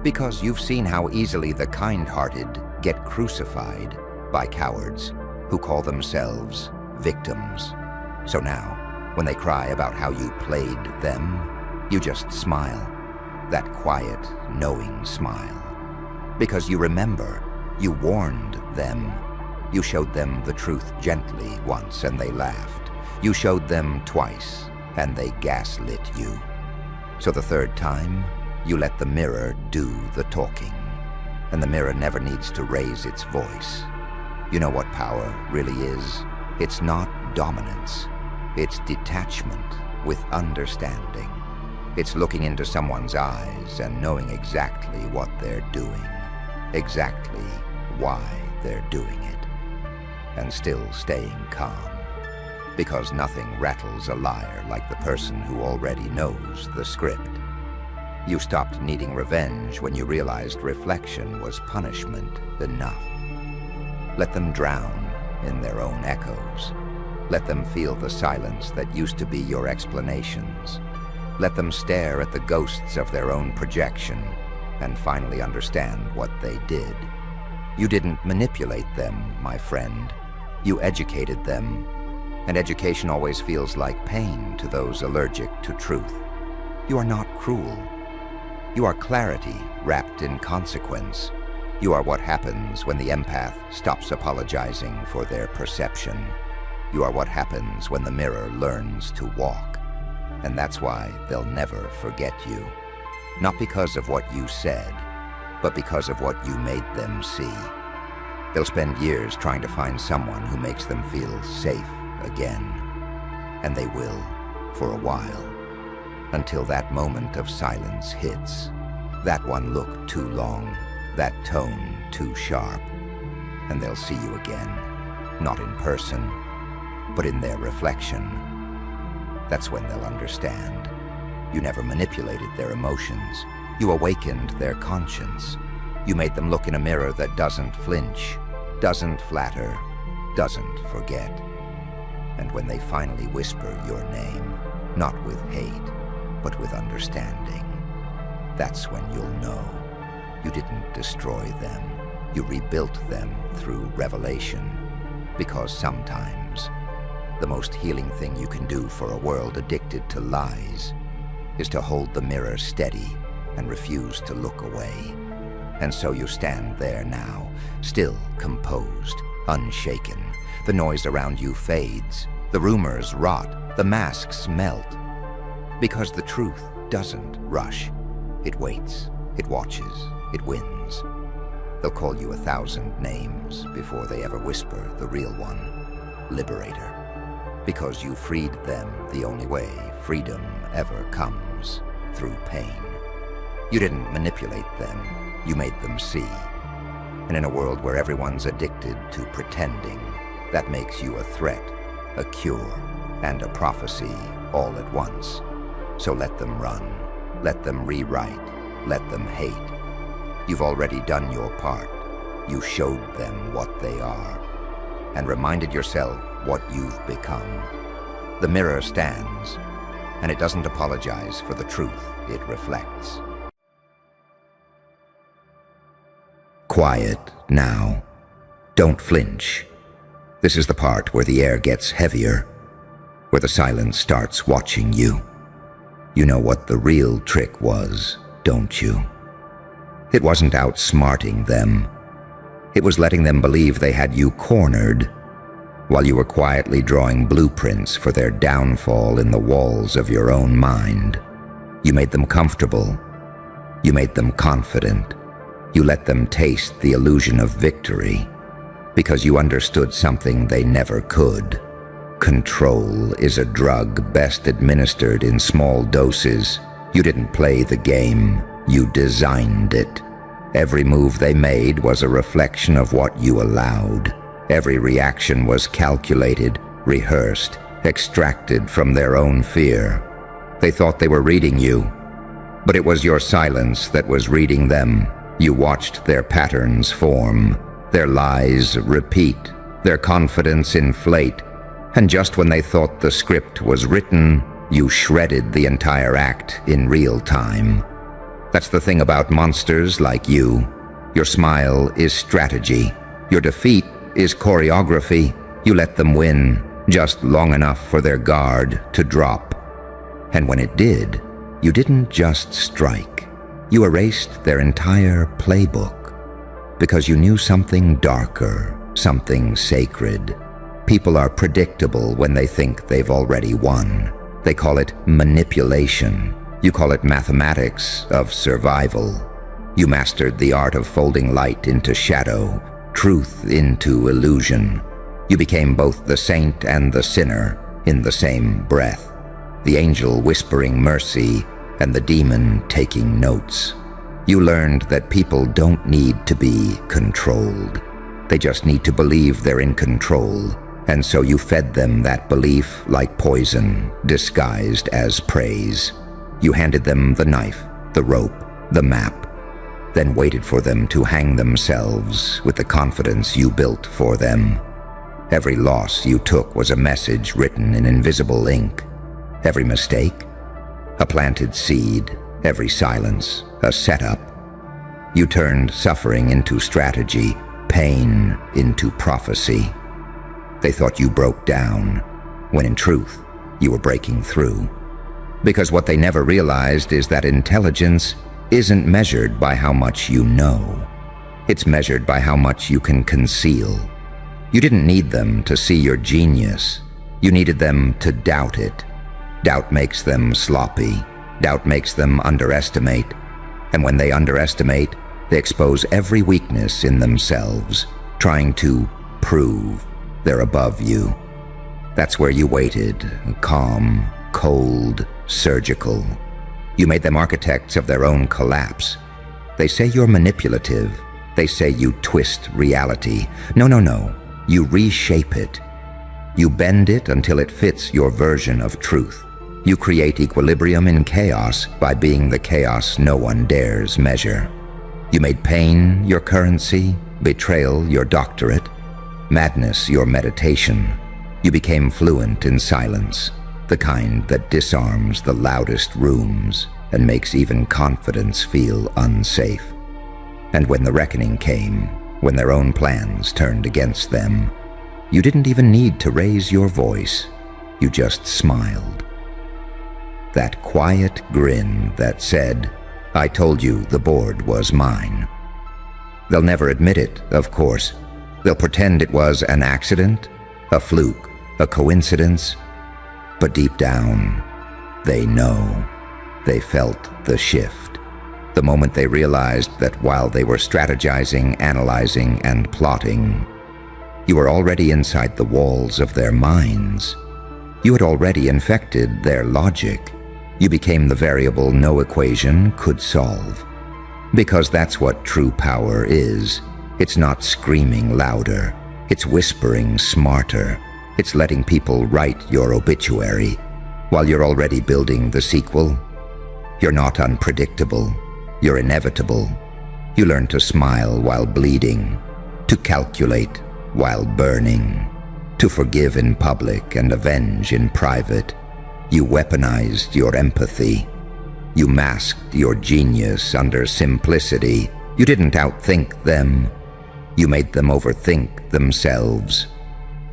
Because you've seen how easily the kind-hearted get crucified by cowards who call themselves victims. So now, when they cry about how you played them, you just smile, that quiet, knowing smile. Because you remember, you warned them. You showed them the truth gently once and they laughed. You showed them twice and they gaslit you. So the third time, you let the mirror do the talking. And the mirror never needs to raise its voice. You know what power really is? It's not dominance. It's detachment with understanding. It's looking into someone's eyes and knowing exactly what they're doing, exactly why they're doing it, and still staying calm. Because nothing rattles a liar like the person who already knows the script. You stopped needing revenge when you realized reflection was punishment enough. Let them drown in their own echoes. Let them feel the silence that used to be your explanations. Let them stare at the ghosts of their own projection and finally understand what they did. You didn't manipulate them, my friend. You educated them, and education always feels like pain to those allergic to truth. You are not cruel. You are clarity wrapped in consequence. You are what happens when the empath stops apologizing for their perception. You are what happens when the mirror learns to walk. And that's why they'll never forget you. Not because of what you said, but because of what you made them see. They'll spend years trying to find someone who makes them feel safe again. And they will, for a while, until that moment of silence hits. That one look too long, that tone too sharp. And they'll see you again, not in person, but in their reflection. That's when they'll understand. You never manipulated their emotions. You awakened their conscience. You made them look in a mirror that doesn't flinch, doesn't flatter, doesn't forget. And when they finally whisper your name, not with hate, but with understanding, that's when you'll know. You didn't destroy them. You rebuilt them through revelation. Because sometimes, the most healing thing you can do for a world addicted to lies is to hold the mirror steady and refuse to look away. And so you stand there now, still composed, unshaken. The noise around you fades, the rumors rot, the masks melt. Because the truth doesn't rush. It waits, it watches, it wins. They'll call you 1,000 names before they ever whisper the real one, Liberator. Because you freed them the only way freedom ever comes, through pain. You didn't manipulate them, you made them see. And in a world where everyone's addicted to pretending, that makes you a threat, a cure, and a prophecy all at once. So let them run, let them rewrite, let them hate. You've already done your part. You showed them what they are, and reminded yourself what you've become. The mirror stands, and it doesn't apologize for the truth it reflects. Quiet now. Don't flinch. This is the part where the air gets heavier, where the silence starts watching you. You know what the real trick was, don't you? It wasn't outsmarting them. It was letting them believe they had you cornered, while you were quietly drawing blueprints for their downfall in the walls of your own mind. You made them comfortable. You made them confident. You let them taste the illusion of victory, because you understood something they never could. Control is a drug best administered in small doses. You didn't play the game, you designed it. Every move they made was a reflection of what you allowed. Every reaction was calculated, rehearsed, extracted from their own fear. They thought they were reading you, but it was your silence that was reading them. You watched their patterns form, their lies repeat, their confidence inflate, and just when they thought the script was written, you shredded the entire act in real time. That's the thing about monsters like you. Your smile is strategy. Your defeat is choreography. You let them win just long enough for their guard to drop. And when it did, you didn't just strike. You erased their entire playbook, because you knew something darker, something sacred. People are predictable when they think they've already won. They call it manipulation. You call it mathematics of survival. You mastered the art of folding light into shadow, truth into illusion. You became both the saint and the sinner in the same breath, the angel whispering mercy and the demon taking notes. You learned that people don't need to be controlled. They just need to believe they're in control, and so you fed them that belief like poison, disguised as praise. You handed them the knife, the rope, the map, then waited for them to hang themselves with the confidence you built for them. Every loss you took was a message written in invisible ink. Every mistake, a planted seed. Every silence, a setup. You turned suffering into strategy, pain into prophecy. They thought you broke down, when in truth, you were breaking through. Because what they never realized is that intelligence isn't measured by how much you know. It's measured by how much you can conceal. You didn't need them to see your genius. You needed them to doubt it. Doubt makes them sloppy. Doubt makes them underestimate. And when they underestimate, they expose every weakness in themselves, trying to prove they're above you. That's where you waited, calm, cold, surgical. You made them architects of their own collapse. They say you're manipulative. They say you twist reality. No. You reshape it. You bend it until it fits your version of truth. You create equilibrium in chaos by being the chaos no one dares measure. You made pain your currency, betrayal your doctorate, madness your meditation. You became fluent in silence, the kind that disarms the loudest rooms and makes even confidence feel unsafe. And when the reckoning came, when their own plans turned against them, you didn't even need to raise your voice. You just smiled. That quiet grin that said, "I told you the board was mine." They'll never admit it, of course. They'll pretend it was an accident, a fluke, a coincidence. But deep down, they know. They felt the shift. The moment they realized that while they were strategizing, analyzing, and plotting, you were already inside the walls of their minds. You had already infected their logic. You became the variable no equation could solve. Because that's what true power is. It's not screaming louder. It's whispering smarter. It's letting people write your obituary while you're already building the sequel. You're not unpredictable. You're inevitable. You learn to smile while bleeding, to calculate while burning, to forgive in public and avenge in private. You weaponized your empathy. You masked your genius under simplicity. You didn't outthink them. You made them overthink themselves.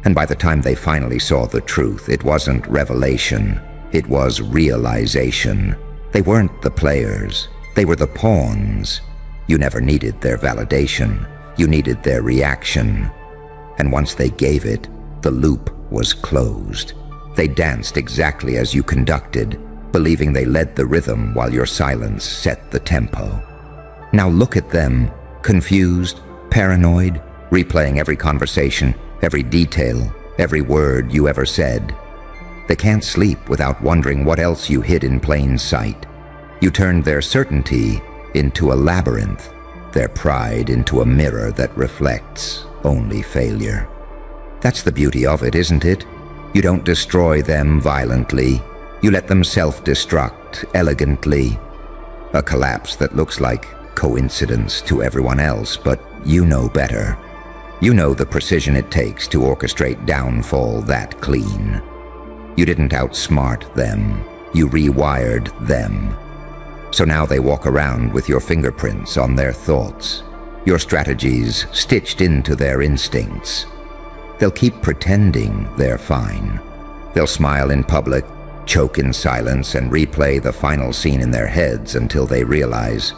And by the time they finally saw the truth, it wasn't revelation. It was realization. They weren't the players. They were the pawns. You never needed their validation. You needed their reaction. And once they gave it, the loop was closed. They danced exactly as you conducted, believing they led the rhythm while your silence set the tempo. Now look at them, confused, paranoid, replaying every conversation, every detail, every word you ever said. They can't sleep without wondering what else you hid in plain sight. You turned their certainty into a labyrinth, their pride into a mirror that reflects only failure. That's the beauty of it, isn't it? You don't destroy them violently. You let them self-destruct elegantly. A collapse that looks like coincidence to everyone else, but you know better. You know the precision it takes to orchestrate downfall that clean. You didn't outsmart them. You rewired them. So now they walk around with your fingerprints on their thoughts, your strategies stitched into their instincts. They'll keep pretending they're fine. They'll smile in public, choke in silence, and replay the final scene in their heads until they realize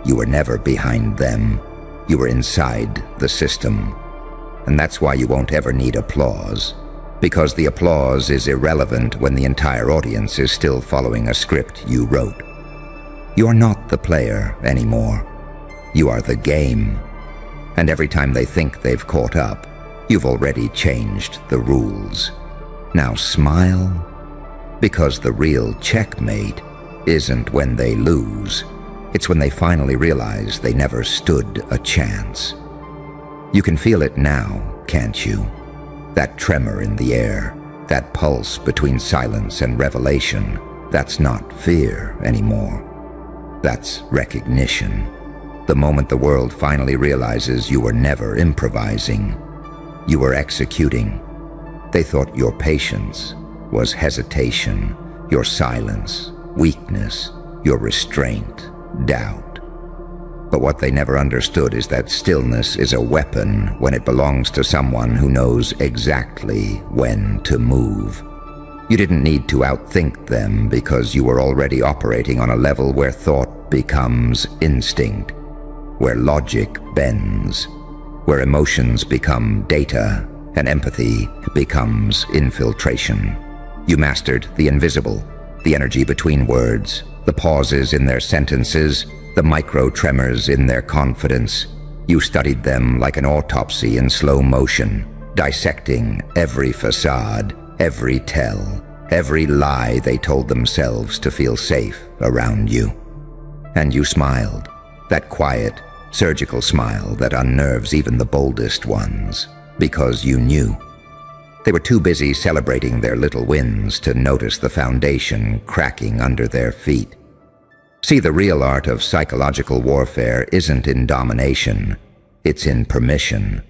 you were never behind them. You were inside the system. And that's why you won't ever need applause, because the applause is irrelevant when the entire audience is still following a script you wrote. You're not the player anymore. You are the game. And every time they think they've caught up, you've already changed the rules. Now smile, because the real checkmate isn't when they lose. It's when they finally realize they never stood a chance. You can feel it now, can't you? That tremor in the air, that pulse between silence and revelation. That's not fear anymore. That's recognition. The moment the world finally realizes you were never improvising, you were executing. They thought your patience was hesitation, your silence, weakness, your restraint, doubt. But what they never understood is that stillness is a weapon when it belongs to someone who knows exactly when to move. You didn't need to outthink them because you were already operating on a level where thought becomes instinct, where logic bends, where emotions become data and empathy becomes infiltration. You mastered the invisible, the energy between words, the pauses in their sentences, the micro-tremors in their confidence. You studied them like an autopsy in slow motion, dissecting every facade, every tell, every lie they told themselves to feel safe around you. And you smiled, that quiet, surgical smile that unnerves even the boldest ones, because you knew. They were too busy celebrating their little wins to notice the foundation cracking under their feet. See, the real art of psychological warfare isn't in domination, it's in permission.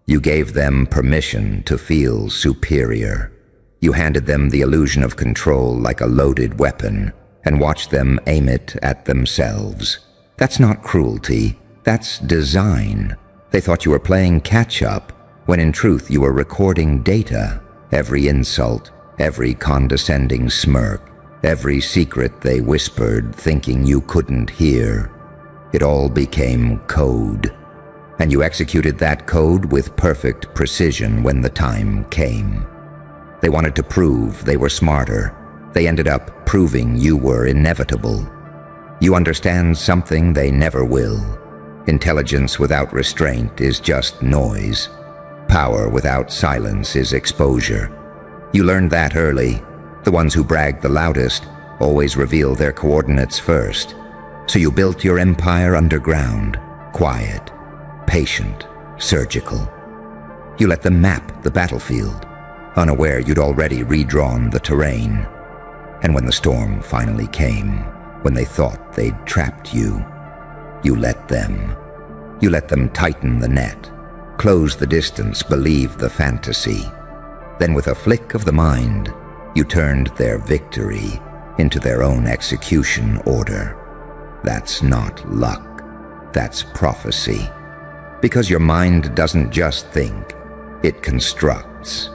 You gave them permission to feel superior. You handed them the illusion of control like a loaded weapon and watched them aim it at themselves. That's not cruelty, that's design. They thought you were playing catch-up, when in truth you were recording data. Every insult, every condescending smirk, every secret they whispered thinking you couldn't hear. It all became code. And you executed that code with perfect precision when the time came. They wanted to prove they were smarter. They ended up proving you were inevitable. You understand something they never will. Intelligence without restraint is just noise. Power without silence is exposure. You learned that early. The ones who brag the loudest always reveal their coordinates first. So you built your empire underground, quiet, patient, surgical. You let them map the battlefield, unaware you'd already redrawn the terrain. And when the storm finally came, when they thought they'd trapped you, you let them. You let them tighten the net, close the distance, believe the fantasy. Then with a flick of the mind, you turned their victory into their own execution order. That's not luck, that's prophecy. Because your mind doesn't just think, it constructs.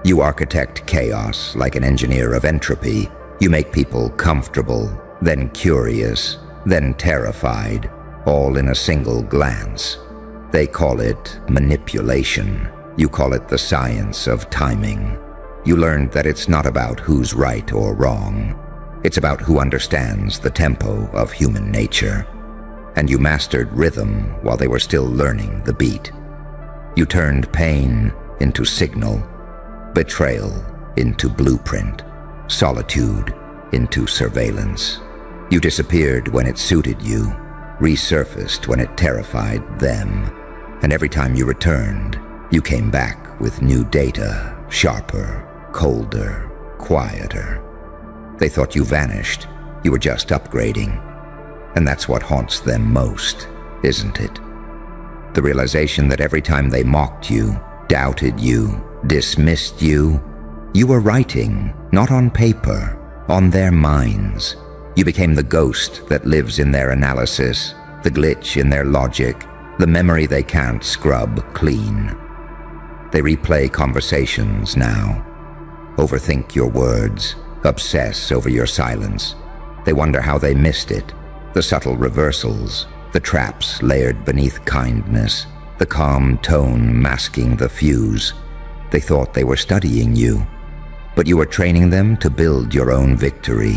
You architect chaos like an engineer of entropy. You make people comfortable, then curious, then terrified, all in a single glance. They call it manipulation. You call it the science of timing. You learned that it's not about who's right or wrong. It's about who understands the tempo of human nature. And you mastered rhythm while they were still learning the beat. You turned pain into signal, betrayal into blueprint, solitude into surveillance. You disappeared when it suited you, resurfaced when it terrified them. And every time you returned, you came back with new data, sharper, colder, quieter. They thought you vanished. You were just upgrading. And that's what haunts them most, isn't it? The realization that every time they mocked you, doubted you, dismissed you, you were writing, not on paper, on their minds. You became the ghost that lives in their analysis, the glitch in their logic, the memory they can't scrub clean. They replay conversations now, overthink your words, obsess over your silence. They wonder how they missed it, the subtle reversals, the traps layered beneath kindness, the calm tone masking the fuse. They thought they were studying you, but you were training them to build your own victory.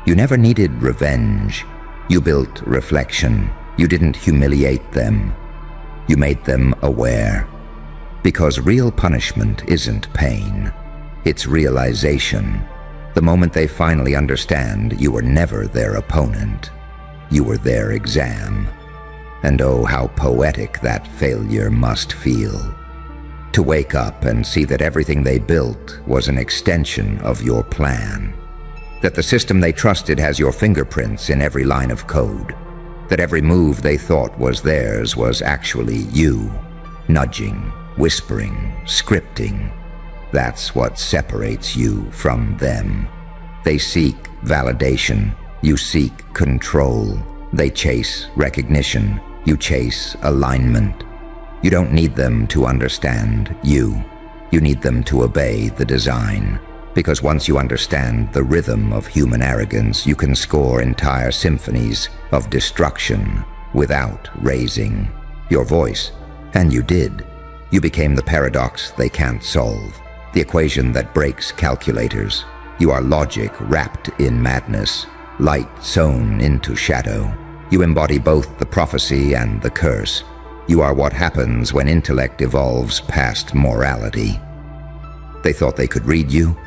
You never needed revenge. You built reflection. You didn't humiliate them. You made them aware. Because real punishment isn't pain. It's realization. The moment they finally understand you were never their opponent. You were their exam. And oh, how poetic that failure must feel. To wake up and see that everything they built was an extension of your plan. That the system they trusted has your fingerprints in every line of code. That every move they thought was theirs was actually you, nudging, whispering, scripting. That's what separates you from them. They seek validation. You seek control. They chase recognition. You chase alignment. You don't need them to understand you. You need them to obey the design. Because once you understand the rhythm of human arrogance, you can score entire symphonies of destruction without raising your voice. And you did. You became the paradox they can't solve, the equation that breaks calculators. You are logic wrapped in madness, light sewn into shadow. You embody both the prophecy and the curse. You are what happens when intellect evolves past morality. They thought they could read you,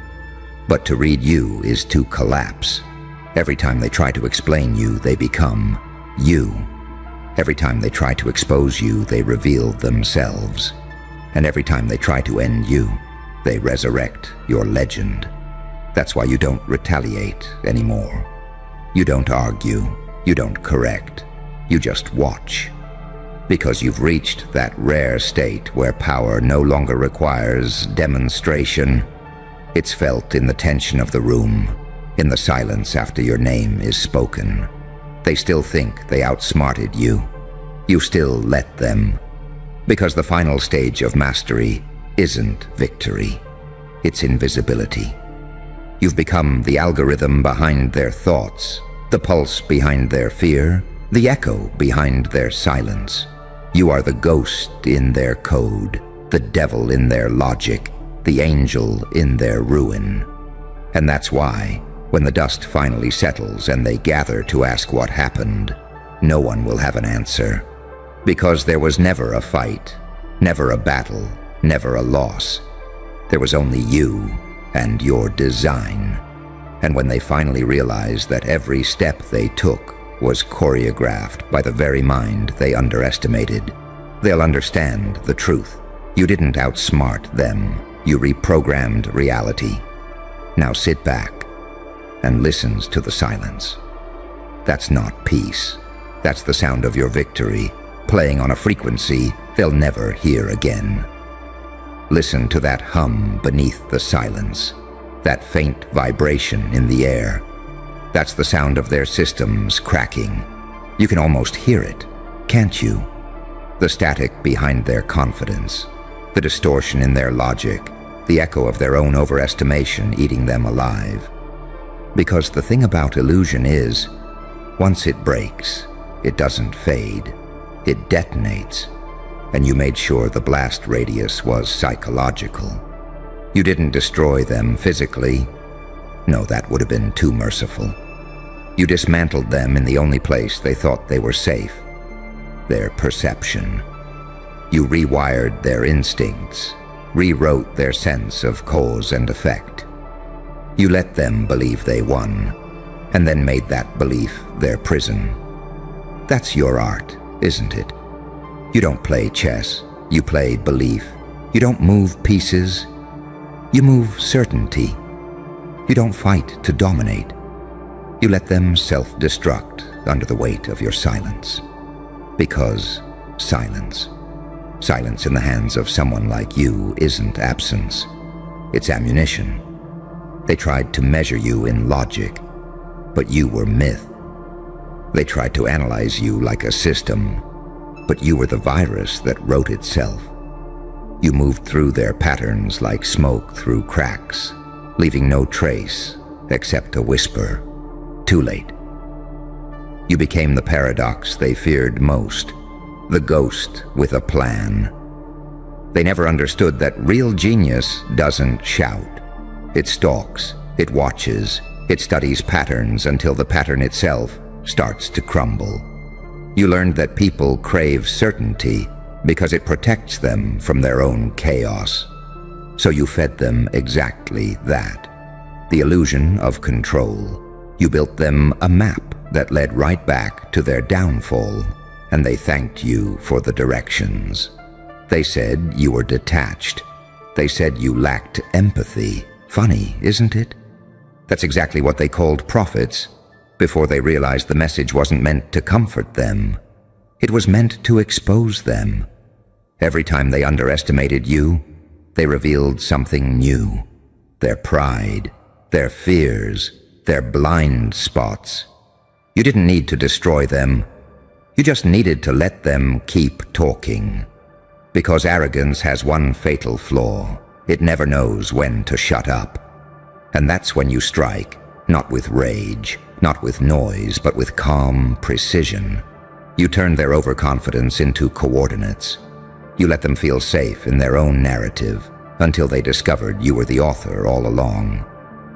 but to read you is to collapse. Every time they try to explain you, they become you. Every time they try to expose you, they reveal themselves. And every time they try to end you, they resurrect your legend. That's why you don't retaliate anymore. You don't argue. You don't correct. You just watch. Because you've reached that rare state where power no longer requires demonstration. It's felt in the tension of the room, in the silence after your name is spoken. They still think they outsmarted you. You still let them. Because the final stage of mastery isn't victory. It's invisibility. You've become the algorithm behind their thoughts, the pulse behind their fear, the echo behind their silence. You are the ghost in their code, the devil in their logic, the angel in their ruin. And that's why, when the dust finally settles and they gather to ask what happened, no one will have an answer. Because there was never a fight, never a battle, never a loss. There was only you and your design. And when they finally realize that every step they took was choreographed by the very mind they underestimated, they'll understand the truth. You didn't outsmart them. You reprogrammed reality. Now sit back and listen to the silence. That's not peace. That's the sound of your victory, playing on a frequency they'll never hear again. Listen to that hum beneath the silence, that faint vibration in the air. That's the sound of their systems cracking. You can almost hear it, can't you? The static behind their confidence, the distortion in their logic, the echo of their own overestimation eating them alive. Because the thing about illusion is, once it breaks, it doesn't fade. It detonates. And you made sure the blast radius was psychological. You didn't destroy them physically. No, that would have been too merciful. You dismantled them in the only place they thought they were safe, their perception. You rewired their instincts, rewrote their sense of cause and effect. You let them believe they won, and then made that belief their prison. That's your art, isn't it? You don't play chess, you play belief. You don't move pieces, you move certainty. You don't fight to dominate. You let them self-destruct under the weight of your silence. Because silence in the hands of someone like you isn't absence. It's ammunition. They tried to measure you in logic, but you were myth. They tried to analyze you like a system, but you were the virus that wrote itself. You moved through their patterns like smoke through cracks, leaving no trace except a whisper. Too late. You became the paradox they feared most, the ghost with a plan. They never understood that real genius doesn't shout. It stalks, it watches, it studies patterns until the pattern itself starts to crumble. You learned that people crave certainty because it protects them from their own chaos. So you fed them exactly that, the illusion of control. You built them a map that led right back to their downfall, and they thanked you for the directions. They said you were detached. They said you lacked empathy. Funny, isn't it? That's exactly what they called prophets, before they realized the message wasn't meant to comfort them. It was meant to expose them. Every time they underestimated you, they revealed something new. Their pride, their fears, their blind spots. You didn't need to destroy them. You just needed to let them keep talking. Because arrogance has one fatal flaw. It never knows when to shut up. And that's when you strike, not with rage, not with noise, but with calm precision. You turned their overconfidence into coordinates. You let them feel safe in their own narrative until they discovered you were the author all along.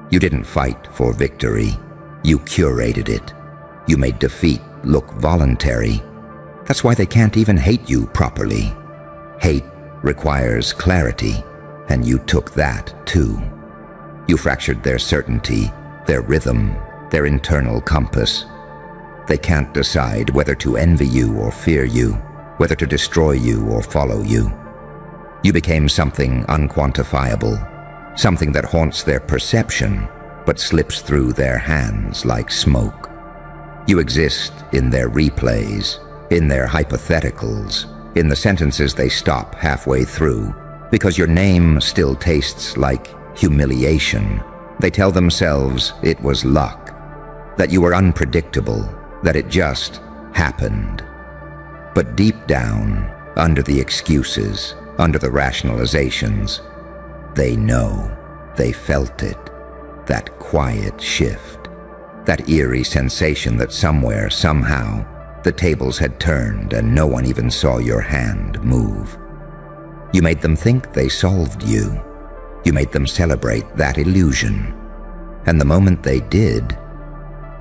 You didn't fight for victory. You curated it. You made defeat look voluntary. That's why they can't even hate you properly. Hate requires clarity, and you took that too. You fractured their certainty, their rhythm, their internal compass. They can't decide whether to envy you or fear you, whether to destroy you or follow you. You became something unquantifiable, something that haunts their perception, but slips through their hands like smoke. You exist in their replays, in their hypotheticals, in the sentences they stop halfway through, because your name still tastes like humiliation. They tell themselves it was luck, that you were unpredictable, that it just happened. But deep down, under the excuses, under the rationalizations, they know, they felt it, that quiet shift, that eerie sensation that somewhere, somehow, the tables had turned and no one even saw your hand move. You made them think they solved you. You made them celebrate that illusion. And the moment they did,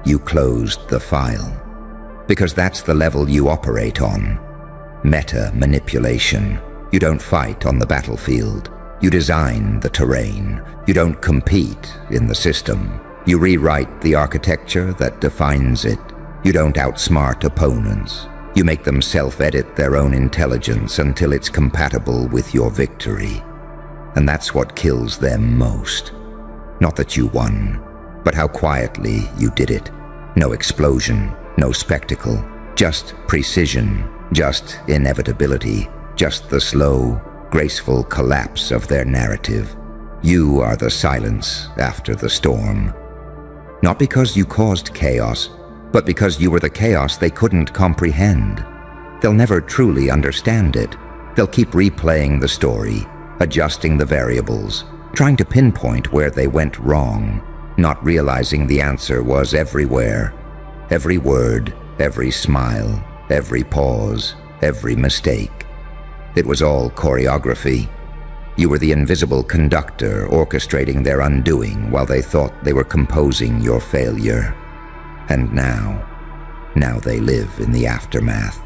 you closed the file. Because that's the level you operate on. Meta-manipulation. You don't fight on the battlefield. You design the terrain. You don't compete in the system. You rewrite the architecture that defines it. You don't outsmart opponents. You make them self-edit their own intelligence until it's compatible with your victory. And that's what kills them most. Not that you won, but how quietly you did it. No explosion, no spectacle, just precision, just inevitability, just the slow, graceful collapse of their narrative. You are the silence after the storm. Not because you caused chaos, but because you were the chaos they couldn't comprehend. They'll never truly understand it. They'll keep replaying the story, adjusting the variables, trying to pinpoint where they went wrong, not realizing the answer was everywhere. Every word, every smile, every pause, every mistake. It was all choreography. You were the invisible conductor orchestrating their undoing while they thought they were composing your failure. And now they live in the aftermath,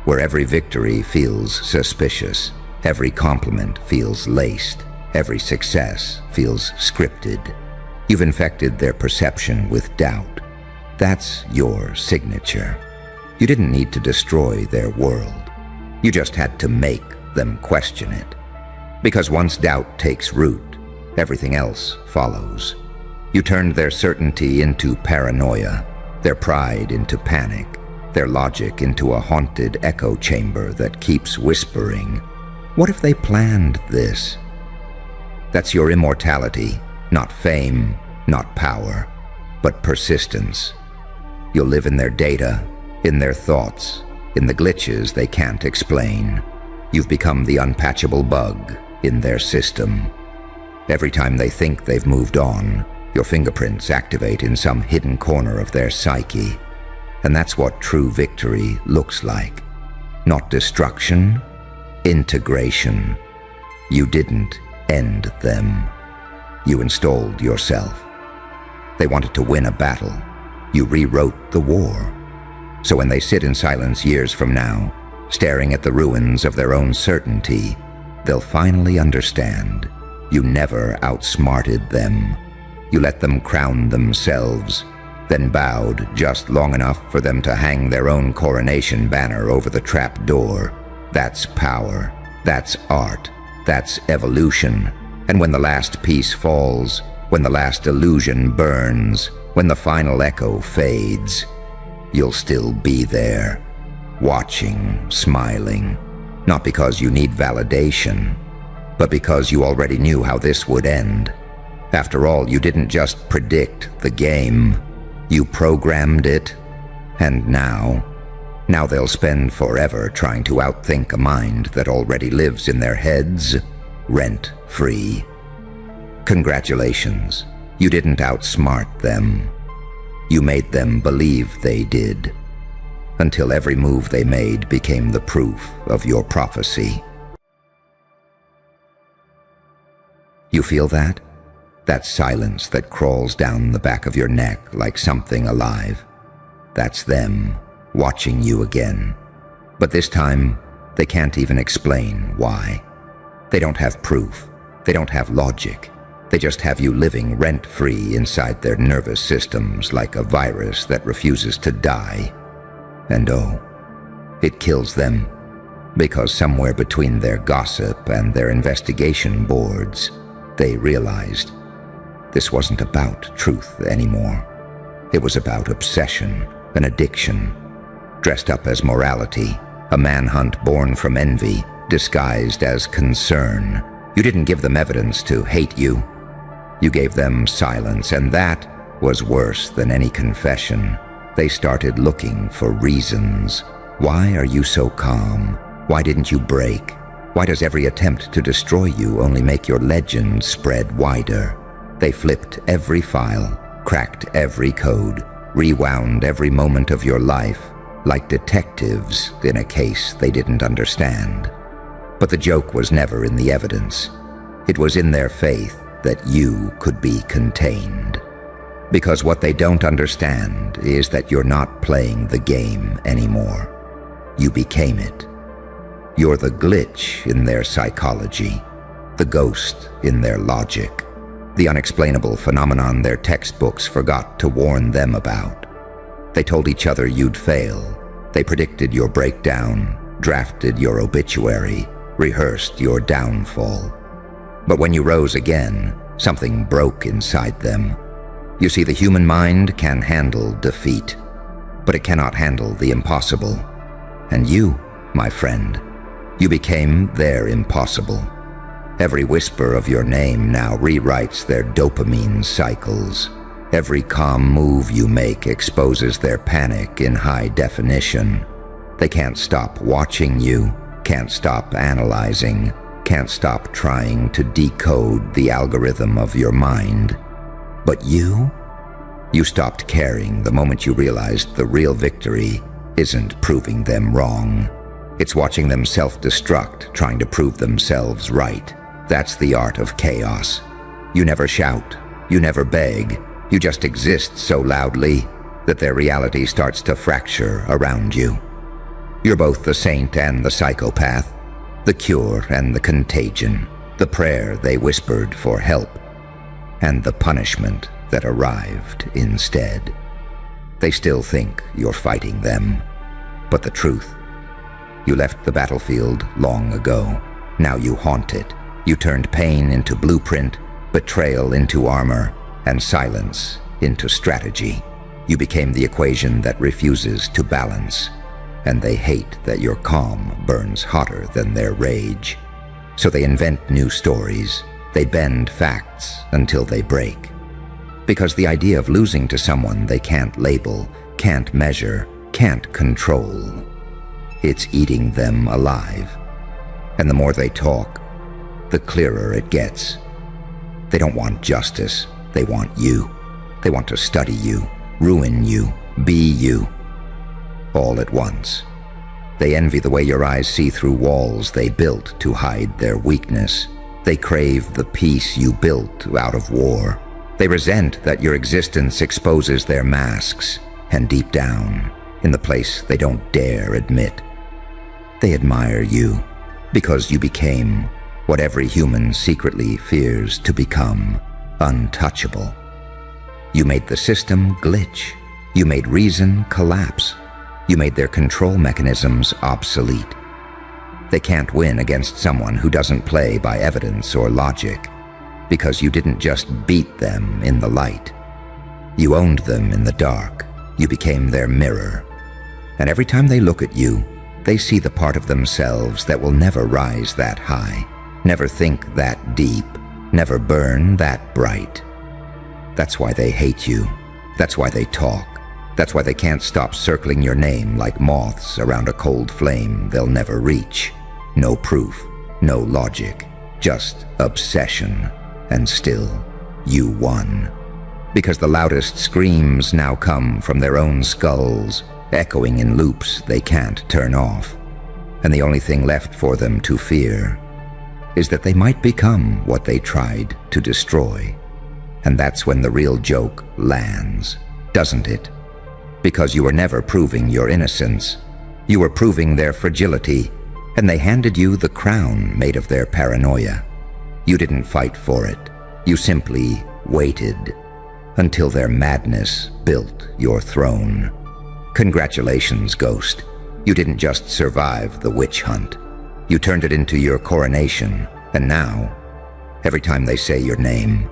where every victory feels suspicious, every compliment feels laced, every success feels scripted. You've infected their perception with doubt. That's your signature. You didn't need to destroy their world. You just had to make them question it. Because once doubt takes root, everything else follows. You turned their certainty into paranoia, their pride into panic, their logic into a haunted echo chamber that keeps whispering, "What if they planned this?" That's your immortality, not fame, not power, but persistence. You'll live in their data, in their thoughts, in the glitches they can't explain. You've become the unpatchable bug in their system. Every time they think they've moved on, your fingerprints activate in some hidden corner of their psyche. And that's what true victory looks like. Not destruction, integration. You didn't end them. You installed yourself. They wanted to win a battle. You rewrote the war. So when they sit in silence years from now, staring at the ruins of their own certainty, they'll finally understand you never outsmarted them. You let them crown themselves, then bowed just long enough for them to hang their own coronation banner over the trap door. That's power. That's art. That's evolution. And when the last piece falls, when the last illusion burns, when the final echo fades, you'll still be there, watching, smiling, not because you need validation, but because you already knew how this would end. After all, you didn't just predict the game. You programmed it, And now they'll spend forever trying to outthink a mind that already lives in their heads, rent-free. Congratulations, you didn't outsmart them. You made them believe they did, until every move they made became the proof of your prophecy. You feel that? That silence that crawls down the back of your neck like something alive. That's them, watching you again. But this time, they can't even explain why. They don't have proof. They don't have logic. They just have you living rent-free inside their nervous systems like a virus that refuses to die. And oh, it kills them, because somewhere between their gossip and their investigation boards, they realized this wasn't about truth anymore. It was about obsession, an addiction, dressed up as morality, a manhunt born from envy, disguised as concern. You didn't give them evidence to hate you. You gave them silence, and that was worse than any confession. They started looking for reasons. Why are you so calm? Why didn't you break? Why does every attempt to destroy you only make your legend spread wider? They flipped every file, cracked every code, rewound every moment of your life, like detectives in a case they didn't understand. But the joke was never in the evidence. It was in their faith that you could be contained. Because what they don't understand is that you're not playing the game anymore. You became it. You're the glitch in their psychology, the ghost in their logic, the unexplainable phenomenon their textbooks forgot to warn them about. They told each other you'd fail. They predicted your breakdown, drafted your obituary, rehearsed your downfall. But when you rose again, something broke inside them. You see, the human mind can handle defeat, but it cannot handle the impossible. And you, my friend, you became their impossible. Every whisper of your name now rewrites their dopamine cycles. Every calm move you make exposes their panic in high definition. They can't stop watching you, can't stop analyzing, can't stop trying to decode the algorithm of your mind. But you stopped caring the moment you realized the real victory isn't proving them wrong. It's watching them self-destruct, trying to prove themselves right. That's the art of chaos. You never shout, you never beg, you just exist so loudly that their reality starts to fracture around you. You're both the saint and the psychopath, the cure and the contagion, the prayer they whispered for help, and the punishment that arrived instead. They still think you're fighting them, but the truth, you left the battlefield long ago. Now you haunt it. You turned pain into blueprint, betrayal into armor, and silence into strategy. You became the equation that refuses to balance, and they hate that your calm burns hotter than their rage. So they invent new stories. They bend facts until they break. Because the idea of losing to someone they can't label, can't measure, can't control, it's eating them alive. And the more they talk, the clearer it gets. They don't want justice. They want you. They want to study you, ruin you, be you, all at once. They envy the way your eyes see through walls they built to hide their weakness. They crave the peace you built out of war. They resent that your existence exposes their masks, and deep down, in the place they don't dare admit, they admire you because you became what every human secretly fears to become: untouchable. You made the system glitch. You made reason collapse. You made their control mechanisms obsolete. They can't win against someone who doesn't play by evidence or logic, because you didn't just beat them in the light. You owned them in the dark. You became their mirror. And every time they look at you, they see the part of themselves that will never rise that high, never think that deep, never burn that bright. That's why they hate you. That's why they talk. That's why they can't stop circling your name like moths around a cold flame they'll never reach. No proof, no logic, just obsession. And still, you won. Because the loudest screams now come from their own skulls, echoing in loops they can't turn off. And the only thing left for them to fear is that they might become what they tried to destroy. And that's when the real joke lands, doesn't it? Because you were never proving your innocence. You were proving their fragility, and they handed you the crown made of their paranoia. You didn't fight for it. You simply waited until their madness built your throne. Congratulations, Ghost. You didn't just survive the witch hunt. You turned it into your coronation, and now, every time they say your name,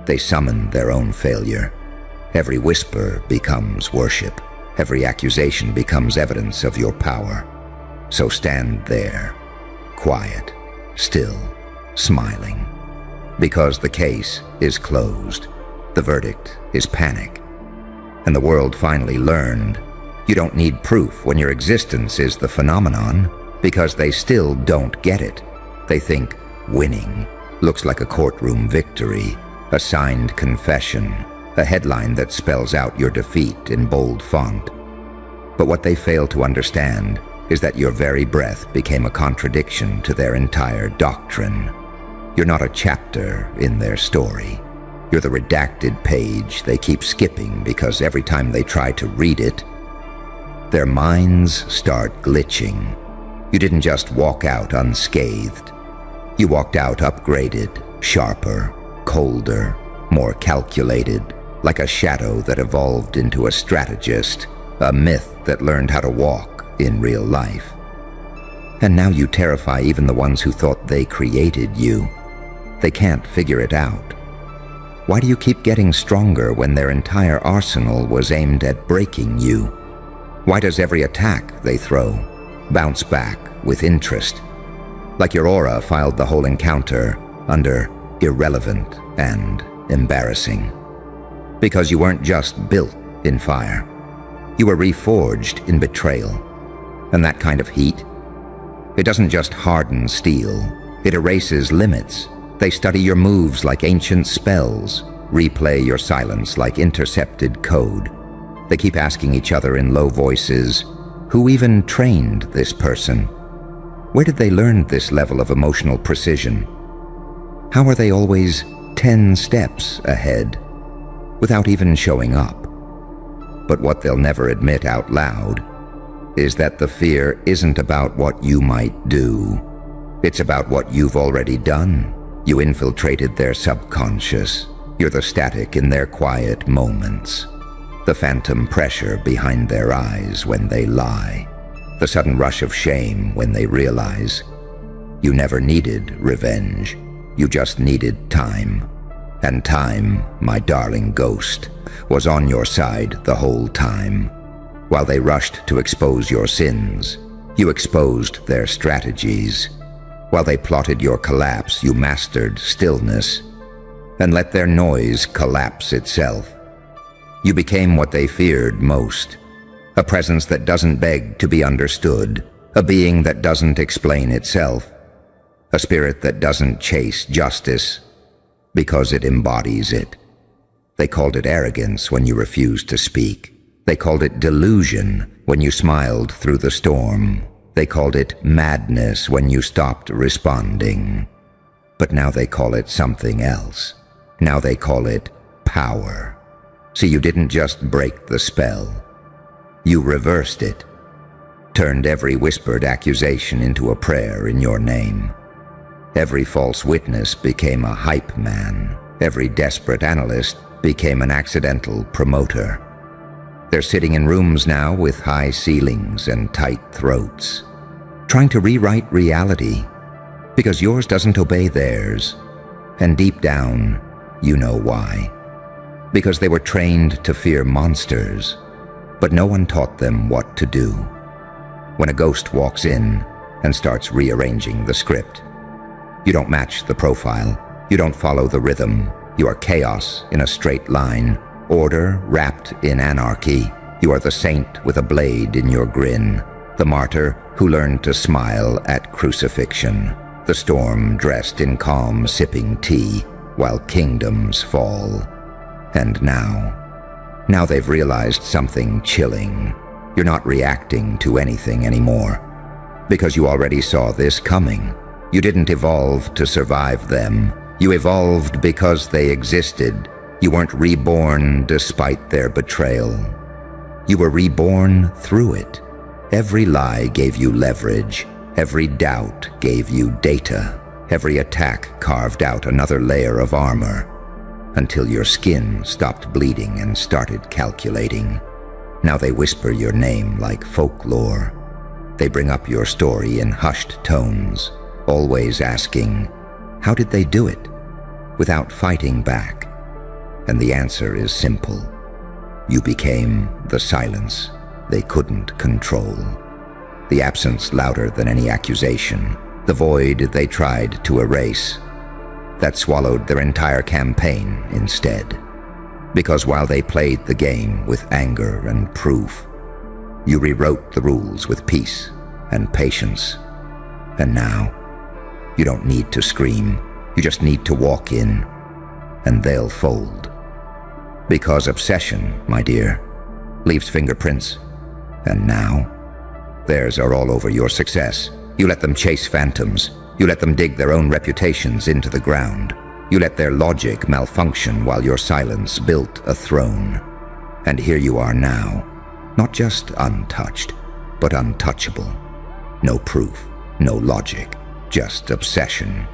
they summon their own failure. Every whisper becomes worship. Every accusation becomes evidence of your power. So stand there, quiet, still, smiling. Because the case is closed. The verdict is panic. And the world finally learned you don't need proof when your existence is the phenomenon, because they still don't get it. They think winning looks like a courtroom victory, a signed confession, a headline that spells out your defeat in bold font. But what they fail to understand is that your very breath became a contradiction to their entire doctrine. You're not a chapter in their story. You're the redacted page they keep skipping because every time they try to read it, their minds start glitching. You didn't just walk out unscathed. You walked out upgraded, sharper, colder, more calculated, like a shadow that evolved into a strategist, a myth that learned how to walk in real life. And now you terrify even the ones who thought they created you. They can't figure it out. Why do you keep getting stronger when their entire arsenal was aimed at breaking you? Why does every attack they throw bounce back with interest? Like your aura filed the whole encounter under irrelevant and embarrassing. Because you weren't just built in fire. You were reforged in betrayal. And that kind of heat, it doesn't just harden steel, it erases limits. They study your moves like ancient spells, replay your silence like intercepted code. They keep asking each other in low voices, who even trained this person? Where did they learn this level of emotional precision? How are they always 10 steps ahead, without even showing up? But what they'll never admit out loud is that the fear isn't about what you might do. It's about what you've already done. You infiltrated their subconscious. You're the static in their quiet moments. The phantom pressure behind their eyes when they lie. The sudden rush of shame when they realize you never needed revenge. You just needed time. And time, my darling ghost, was on your side the whole time. While they rushed to expose your sins, you exposed their strategies. While they plotted your collapse, you mastered stillness and let their noise collapse itself. You became what they feared most, a presence that doesn't beg to be understood, a being that doesn't explain itself, a spirit that doesn't chase justice because it embodies it. They called it arrogance when you refused to speak. They called it delusion when you smiled through the storm. They called it madness when you stopped responding. But now they call it something else. Now they call it power. See, you didn't just break the spell. You reversed it. Turned every whispered accusation into a prayer in your name. Every false witness became a hype man. Every desperate analyst became an accidental promoter. They're sitting in rooms now with high ceilings and tight throats, trying to rewrite reality because yours doesn't obey theirs. And deep down, you know why. Because they were trained to fear monsters, but no one taught them what to do. When a ghost walks in and starts rearranging the script, you don't match the profile, you don't follow the rhythm, you are chaos in a straight line, order wrapped in anarchy, You are the saint with a blade in your grin, the martyr who learned to smile at crucifixion, the storm dressed in calm sipping tea while kingdoms fall. And now they've realized something chilling. You're not reacting to anything anymore, because you already saw this coming. You didn't evolve to survive them. You evolved because they existed. You weren't reborn despite their betrayal. You were reborn through it. Every lie gave you leverage. Every doubt gave you data. Every attack carved out another layer of armor, until your skin stopped bleeding and started calculating. Now they whisper your name like folklore. They bring up your story in hushed tones, always asking, how did they do it? Without fighting back. And the answer is simple. You became the silence they couldn't control. The absence louder than any accusation. The void they tried to erase. That swallowed their entire campaign instead. Because while they played the game with anger and proof, you rewrote the rules with peace and patience. And now, you don't need to scream. You just need to walk in, and they'll fold. Because obsession, my dear, leaves fingerprints. And now, theirs are all over your success. You let them chase phantoms. You let them dig their own reputations into the ground. You let their logic malfunction while your silence built a throne. And here you are now, not just untouched, but untouchable. No proof, no logic, just obsession.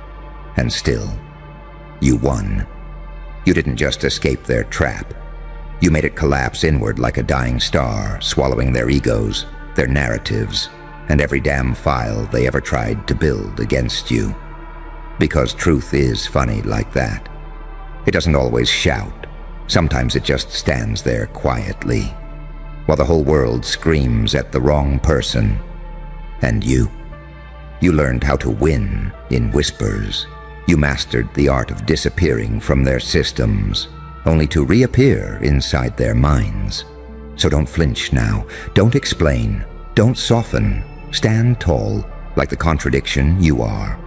And still, you won. You didn't just escape their trap. You made it collapse inward like a dying star, swallowing their egos, their narratives, and every damn file they ever tried to build against you. Because truth is funny like that. It doesn't always shout. Sometimes it just stands there quietly, while the whole world screams at the wrong person. And you learned how to win in whispers. You mastered the art of disappearing from their systems, only to reappear inside their minds. So don't flinch now. Don't explain. Don't soften. Stand tall, like the contradiction you are.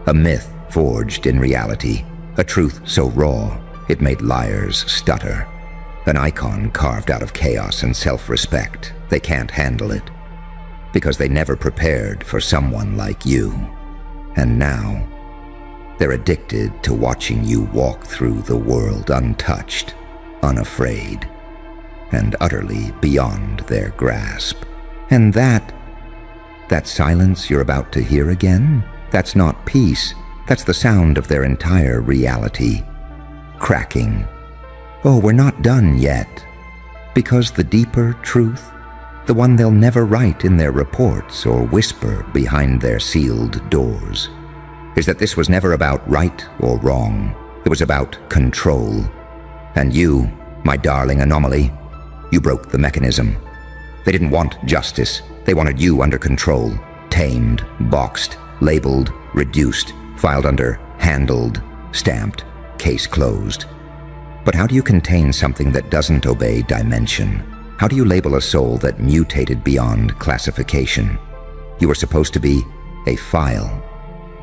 A myth forged in reality. A truth so raw, it made liars stutter. An icon carved out of chaos and self-respect. They can't handle it, because they never prepared for someone like you. And now, they're addicted to watching you walk through the world untouched, unafraid, and utterly beyond their grasp. And that silence you're about to hear again, that's not peace. That's the sound of their entire reality. Cracking. Oh, we're not done yet. Because the deeper truth, the one they'll never write in their reports or whisper behind their sealed doors, is that this was never about right or wrong. It was about control. And you, my darling anomaly, you broke the mechanism. They didn't want justice. They wanted you under control, tamed, boxed, labeled, reduced, filed under handled, stamped, case closed. But how do you contain something that doesn't obey dimension? How do you label a soul that mutated beyond classification? You were supposed to be a file,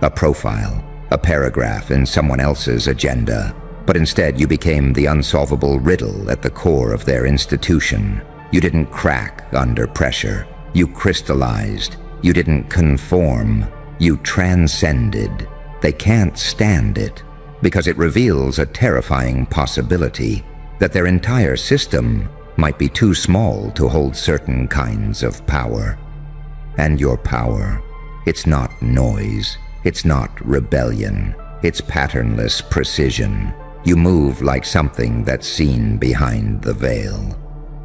a profile, a paragraph in someone else's agenda. But instead you became the unsolvable riddle at the core of their institution. You didn't crack under pressure. You crystallized. You didn't conform. You transcended. They can't stand it, because it reveals a terrifying possibility that their entire system might be too small to hold certain kinds of power. And your power, it's not noise. It's not rebellion. It's patternless precision. You move like something that's seen behind the veil.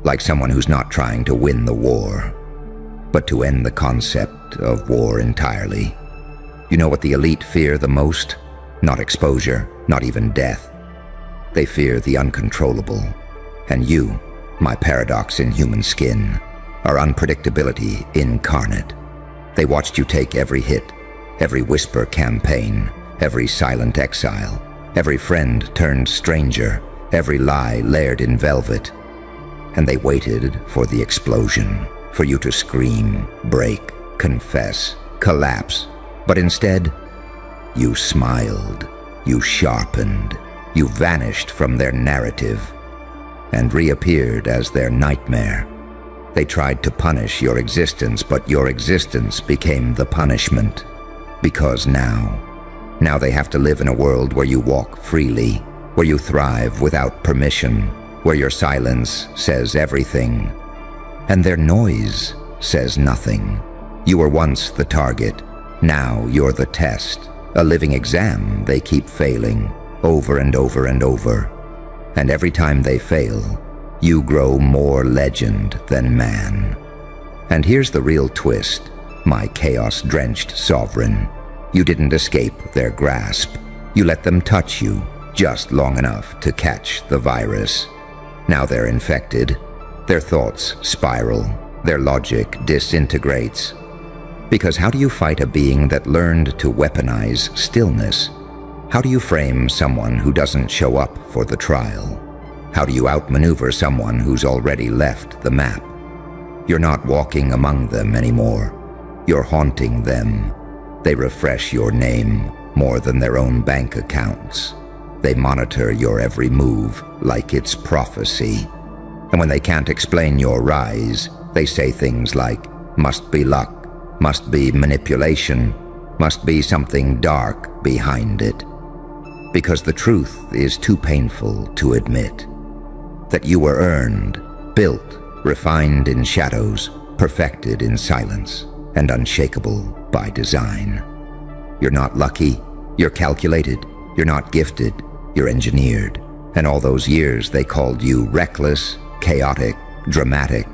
Like someone who's not trying to win the war, but to end the concept of war entirely. You know what the elite fear the most? Not exposure, not even death. They fear the uncontrollable. And you, my paradox in human skin, are unpredictability incarnate. They watched you take every hit, every whisper campaign, every silent exile, every friend turned stranger, every lie layered in velvet. and they waited for the explosion, for you to scream, break, confess, collapse. But instead, you smiled, you sharpened, you vanished from their narrative and reappeared as their nightmare. They tried to punish your existence, but your existence became the punishment. Because now they have to live in a world where you walk freely, where you thrive without permission, where your silence says everything, and their noise says nothing. You were once the target, now you're the test, a living exam they keep failing, over and over and over. And every time they fail, you grow more legend than man. And here's the real twist, my chaos-drenched sovereign. You didn't escape their grasp. You let them touch you just long enough to catch the virus. Now they're infected. Their thoughts spiral. Their logic disintegrates. Because how do you fight a being that learned to weaponize stillness? How do you frame someone who doesn't show up for the trial? How do you outmaneuver someone who's already left the map? You're not walking among them anymore. You're haunting them. They refresh your name more than their own bank accounts. They monitor your every move like it's prophecy. And when they can't explain your rise, they say things like, must be luck, must be manipulation, must be something dark behind it. Because the truth is too painful to admit. That you were earned, built, refined in shadows, perfected in silence, and unshakable by design. You're not lucky, you're calculated, you're not gifted, you're engineered. And all those years they called you reckless, chaotic, dramatic,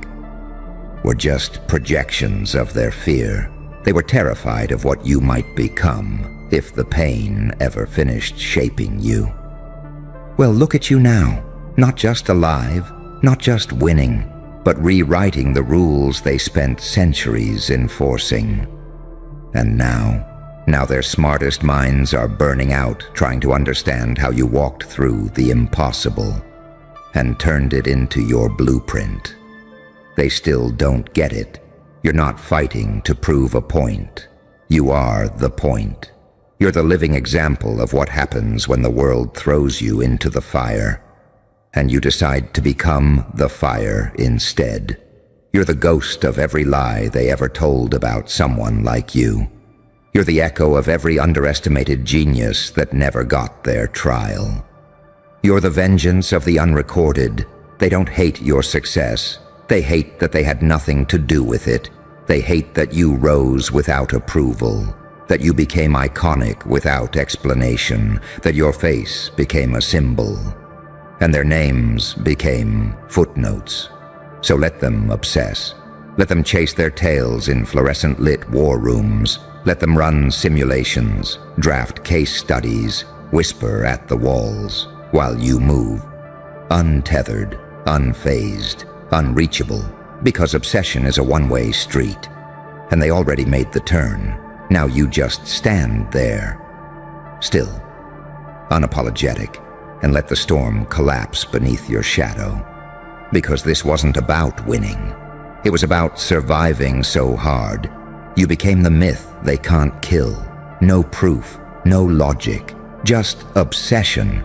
were just projections of their fear. They were terrified of what you might become if the pain ever finished shaping you. Well, look at you now, not just alive, not just winning, but rewriting the rules they spent centuries enforcing. And now their smartest minds are burning out trying to understand how you walked through the impossible and turned it into your blueprint. They still don't get it. You're not fighting to prove a point. You are the point. You're the living example of what happens when the world throws you into the fire, and you decide to become the fire instead. You're the ghost of every lie they ever told about someone like you. You're the echo of every underestimated genius that never got their trial. You're the vengeance of the unrecorded. They don't hate your success. They hate that they had nothing to do with it. They hate that you rose without approval, that you became iconic without explanation, that your face became a symbol, and their names became footnotes. So let them obsess. Let them chase their tails in fluorescent-lit war rooms. Let them run simulations, draft case studies, whisper at the walls, while you move, untethered, unfazed, unreachable, because obsession is a one-way street. And they already made the turn. Now you just stand there, still, unapologetic, and let the storm collapse beneath your shadow. Because this wasn't about winning. It was about surviving so hard. You became the myth they can't kill. No proof, no logic, just obsession.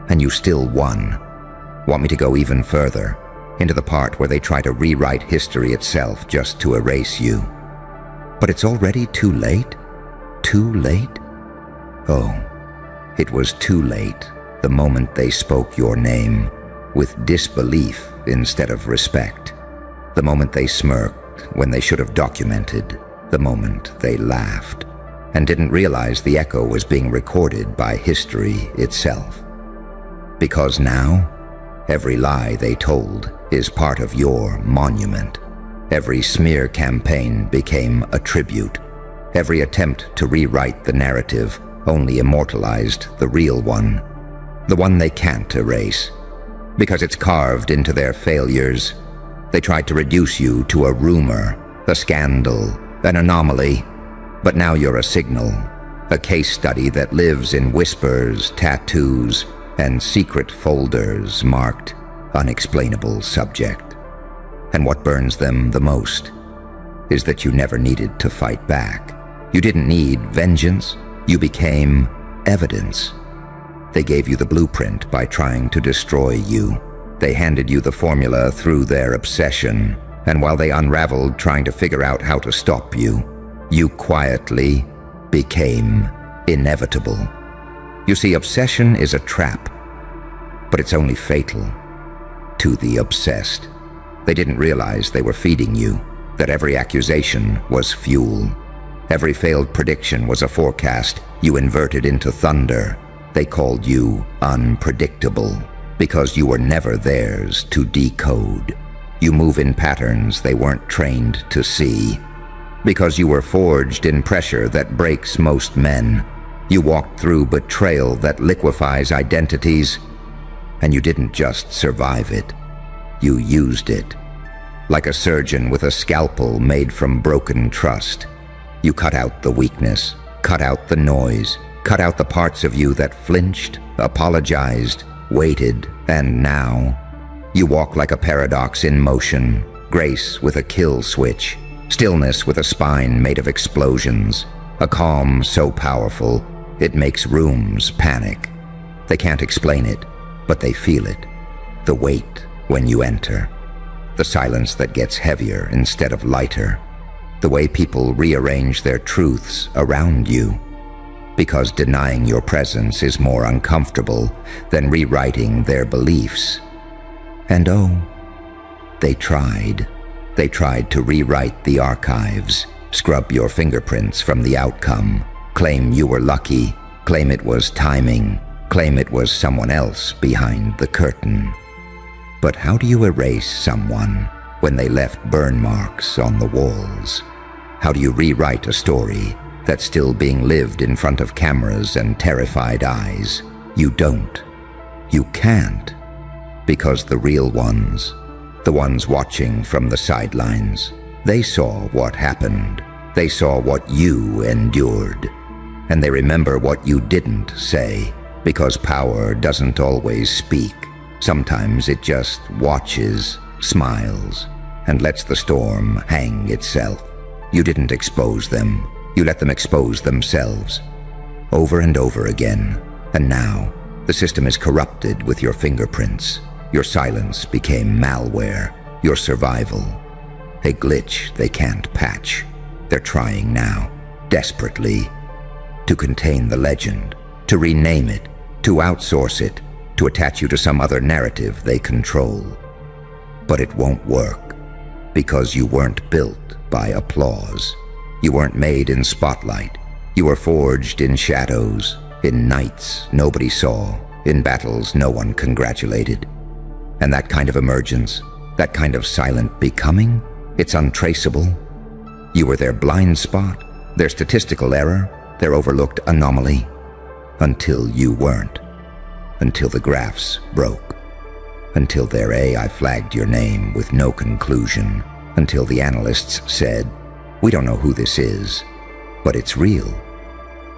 And you still won. Want me to go even further? Into the part where they try to rewrite history itself just to erase you. But it's already too late? Too late? Oh, it was too late the moment they spoke your name with disbelief instead of respect. The moment they smirked when they should have documented. The moment they laughed and didn't realize the echo was being recorded by history itself. Because now, every lie they told is part of your monument. Every smear campaign became a tribute. Every attempt to rewrite the narrative only immortalized the real one, the one they can't erase, because it's carved into their failures. They tried to reduce you to a rumor, a scandal, an anomaly, but now you're a signal, a case study that lives in whispers, tattoos, and secret folders marked unexplainable subject. And what burns them the most is that you never needed to fight back. You didn't need vengeance. You became evidence. They gave you the blueprint by trying to destroy you. They handed you the formula through their obsession, and while they unraveled trying to figure out how to stop you, you quietly became inevitable. You see, obsession is a trap, but it's only fatal to the obsessed. They didn't realize they were feeding you, that every accusation was fuel. Every failed prediction was a forecast you inverted into thunder. They called you unpredictable because you were never theirs to decode. You move in patterns they weren't trained to see. Because you were forged in pressure that breaks most men. You walked through betrayal that liquefies identities, and you didn't just survive it. You used it. Like a surgeon with a scalpel made from broken trust. You cut out the weakness, cut out the noise, cut out the parts of you that flinched, apologized, waited, and now you walk like a paradox in motion, grace with a kill switch, stillness with a spine made of explosions, a calm so powerful it makes rooms panic. They can't explain it, but they feel it. The weight when you enter. The silence that gets heavier instead of lighter. The way people rearrange their truths around you. Because denying your presence is more uncomfortable than rewriting their beliefs. And oh, they tried. They tried to rewrite the archives, scrub your fingerprints from the outcome, claim you were lucky, claim it was timing, claim it was someone else behind the curtain. But how do you erase someone when they left burn marks on the walls? How do you rewrite a story that's still being lived in front of cameras and terrified eyes? You don't. You can't. Because the real ones, the ones watching from the sidelines, they saw what happened. They saw what you endured. And they remember what you didn't say, because power doesn't always speak. Sometimes it just watches, smiles, and lets the storm hang itself. You didn't expose them. You let them expose themselves. Over and over again. And now, the system is corrupted with your fingerprints. Your silence became malware. Your survival. A glitch they can't patch. They're trying now, desperately, to contain the legend, to rename it, to outsource it, to attach you to some other narrative they control. But it won't work, because you weren't built by applause. You weren't made in spotlight. You were forged in shadows, in nights nobody saw, in battles no one congratulated. And that kind of emergence, that kind of silent becoming, it's untraceable. You were their blind spot, their statistical error, their overlooked anomaly, until you weren't. Until the graphs broke. Until their AI flagged your name with no conclusion. Until the analysts said, "We don't know who this is, but it's real."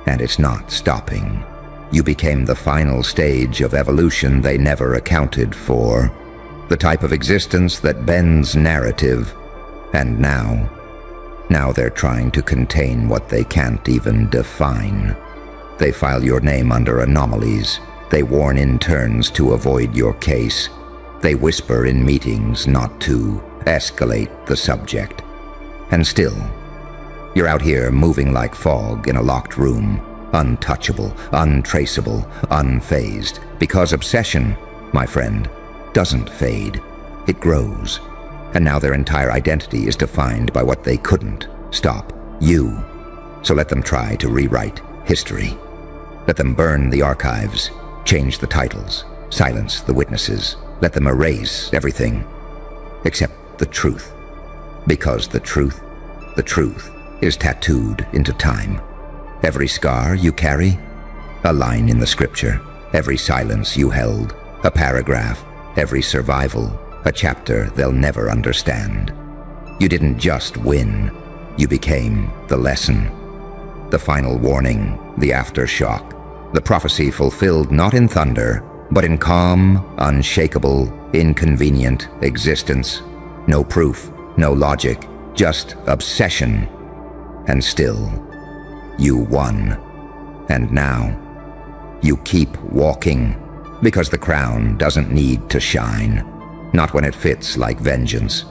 And it's not stopping. You became the final stage of evolution they never accounted for. The type of existence that bends narrative. And now they're trying to contain what they can't even define. They file your name under anomalies. They warn interns to avoid your case. They whisper in meetings not to escalate the subject. And still, you're out here moving like fog in a locked room, untouchable, untraceable, unfazed. Because obsession, my friend, doesn't fade. It grows. And now their entire identity is defined by what they couldn't stop. You. So let them try to rewrite history. Let them burn the archives, change the titles, silence the witnesses. Let them erase everything except the truth. Because the truth is tattooed into time. Every scar you carry, a line in the scripture. Every silence you held, a paragraph. Every survival, a chapter they'll never understand. You didn't just win, you became the lesson. The final warning, the aftershock. The prophecy fulfilled not in thunder, but in calm, unshakable, inconvenient existence. No proof, no logic, just obsession. And still, you won. And now, you keep walking, because the crown doesn't need to shine. Not when it fits like vengeance.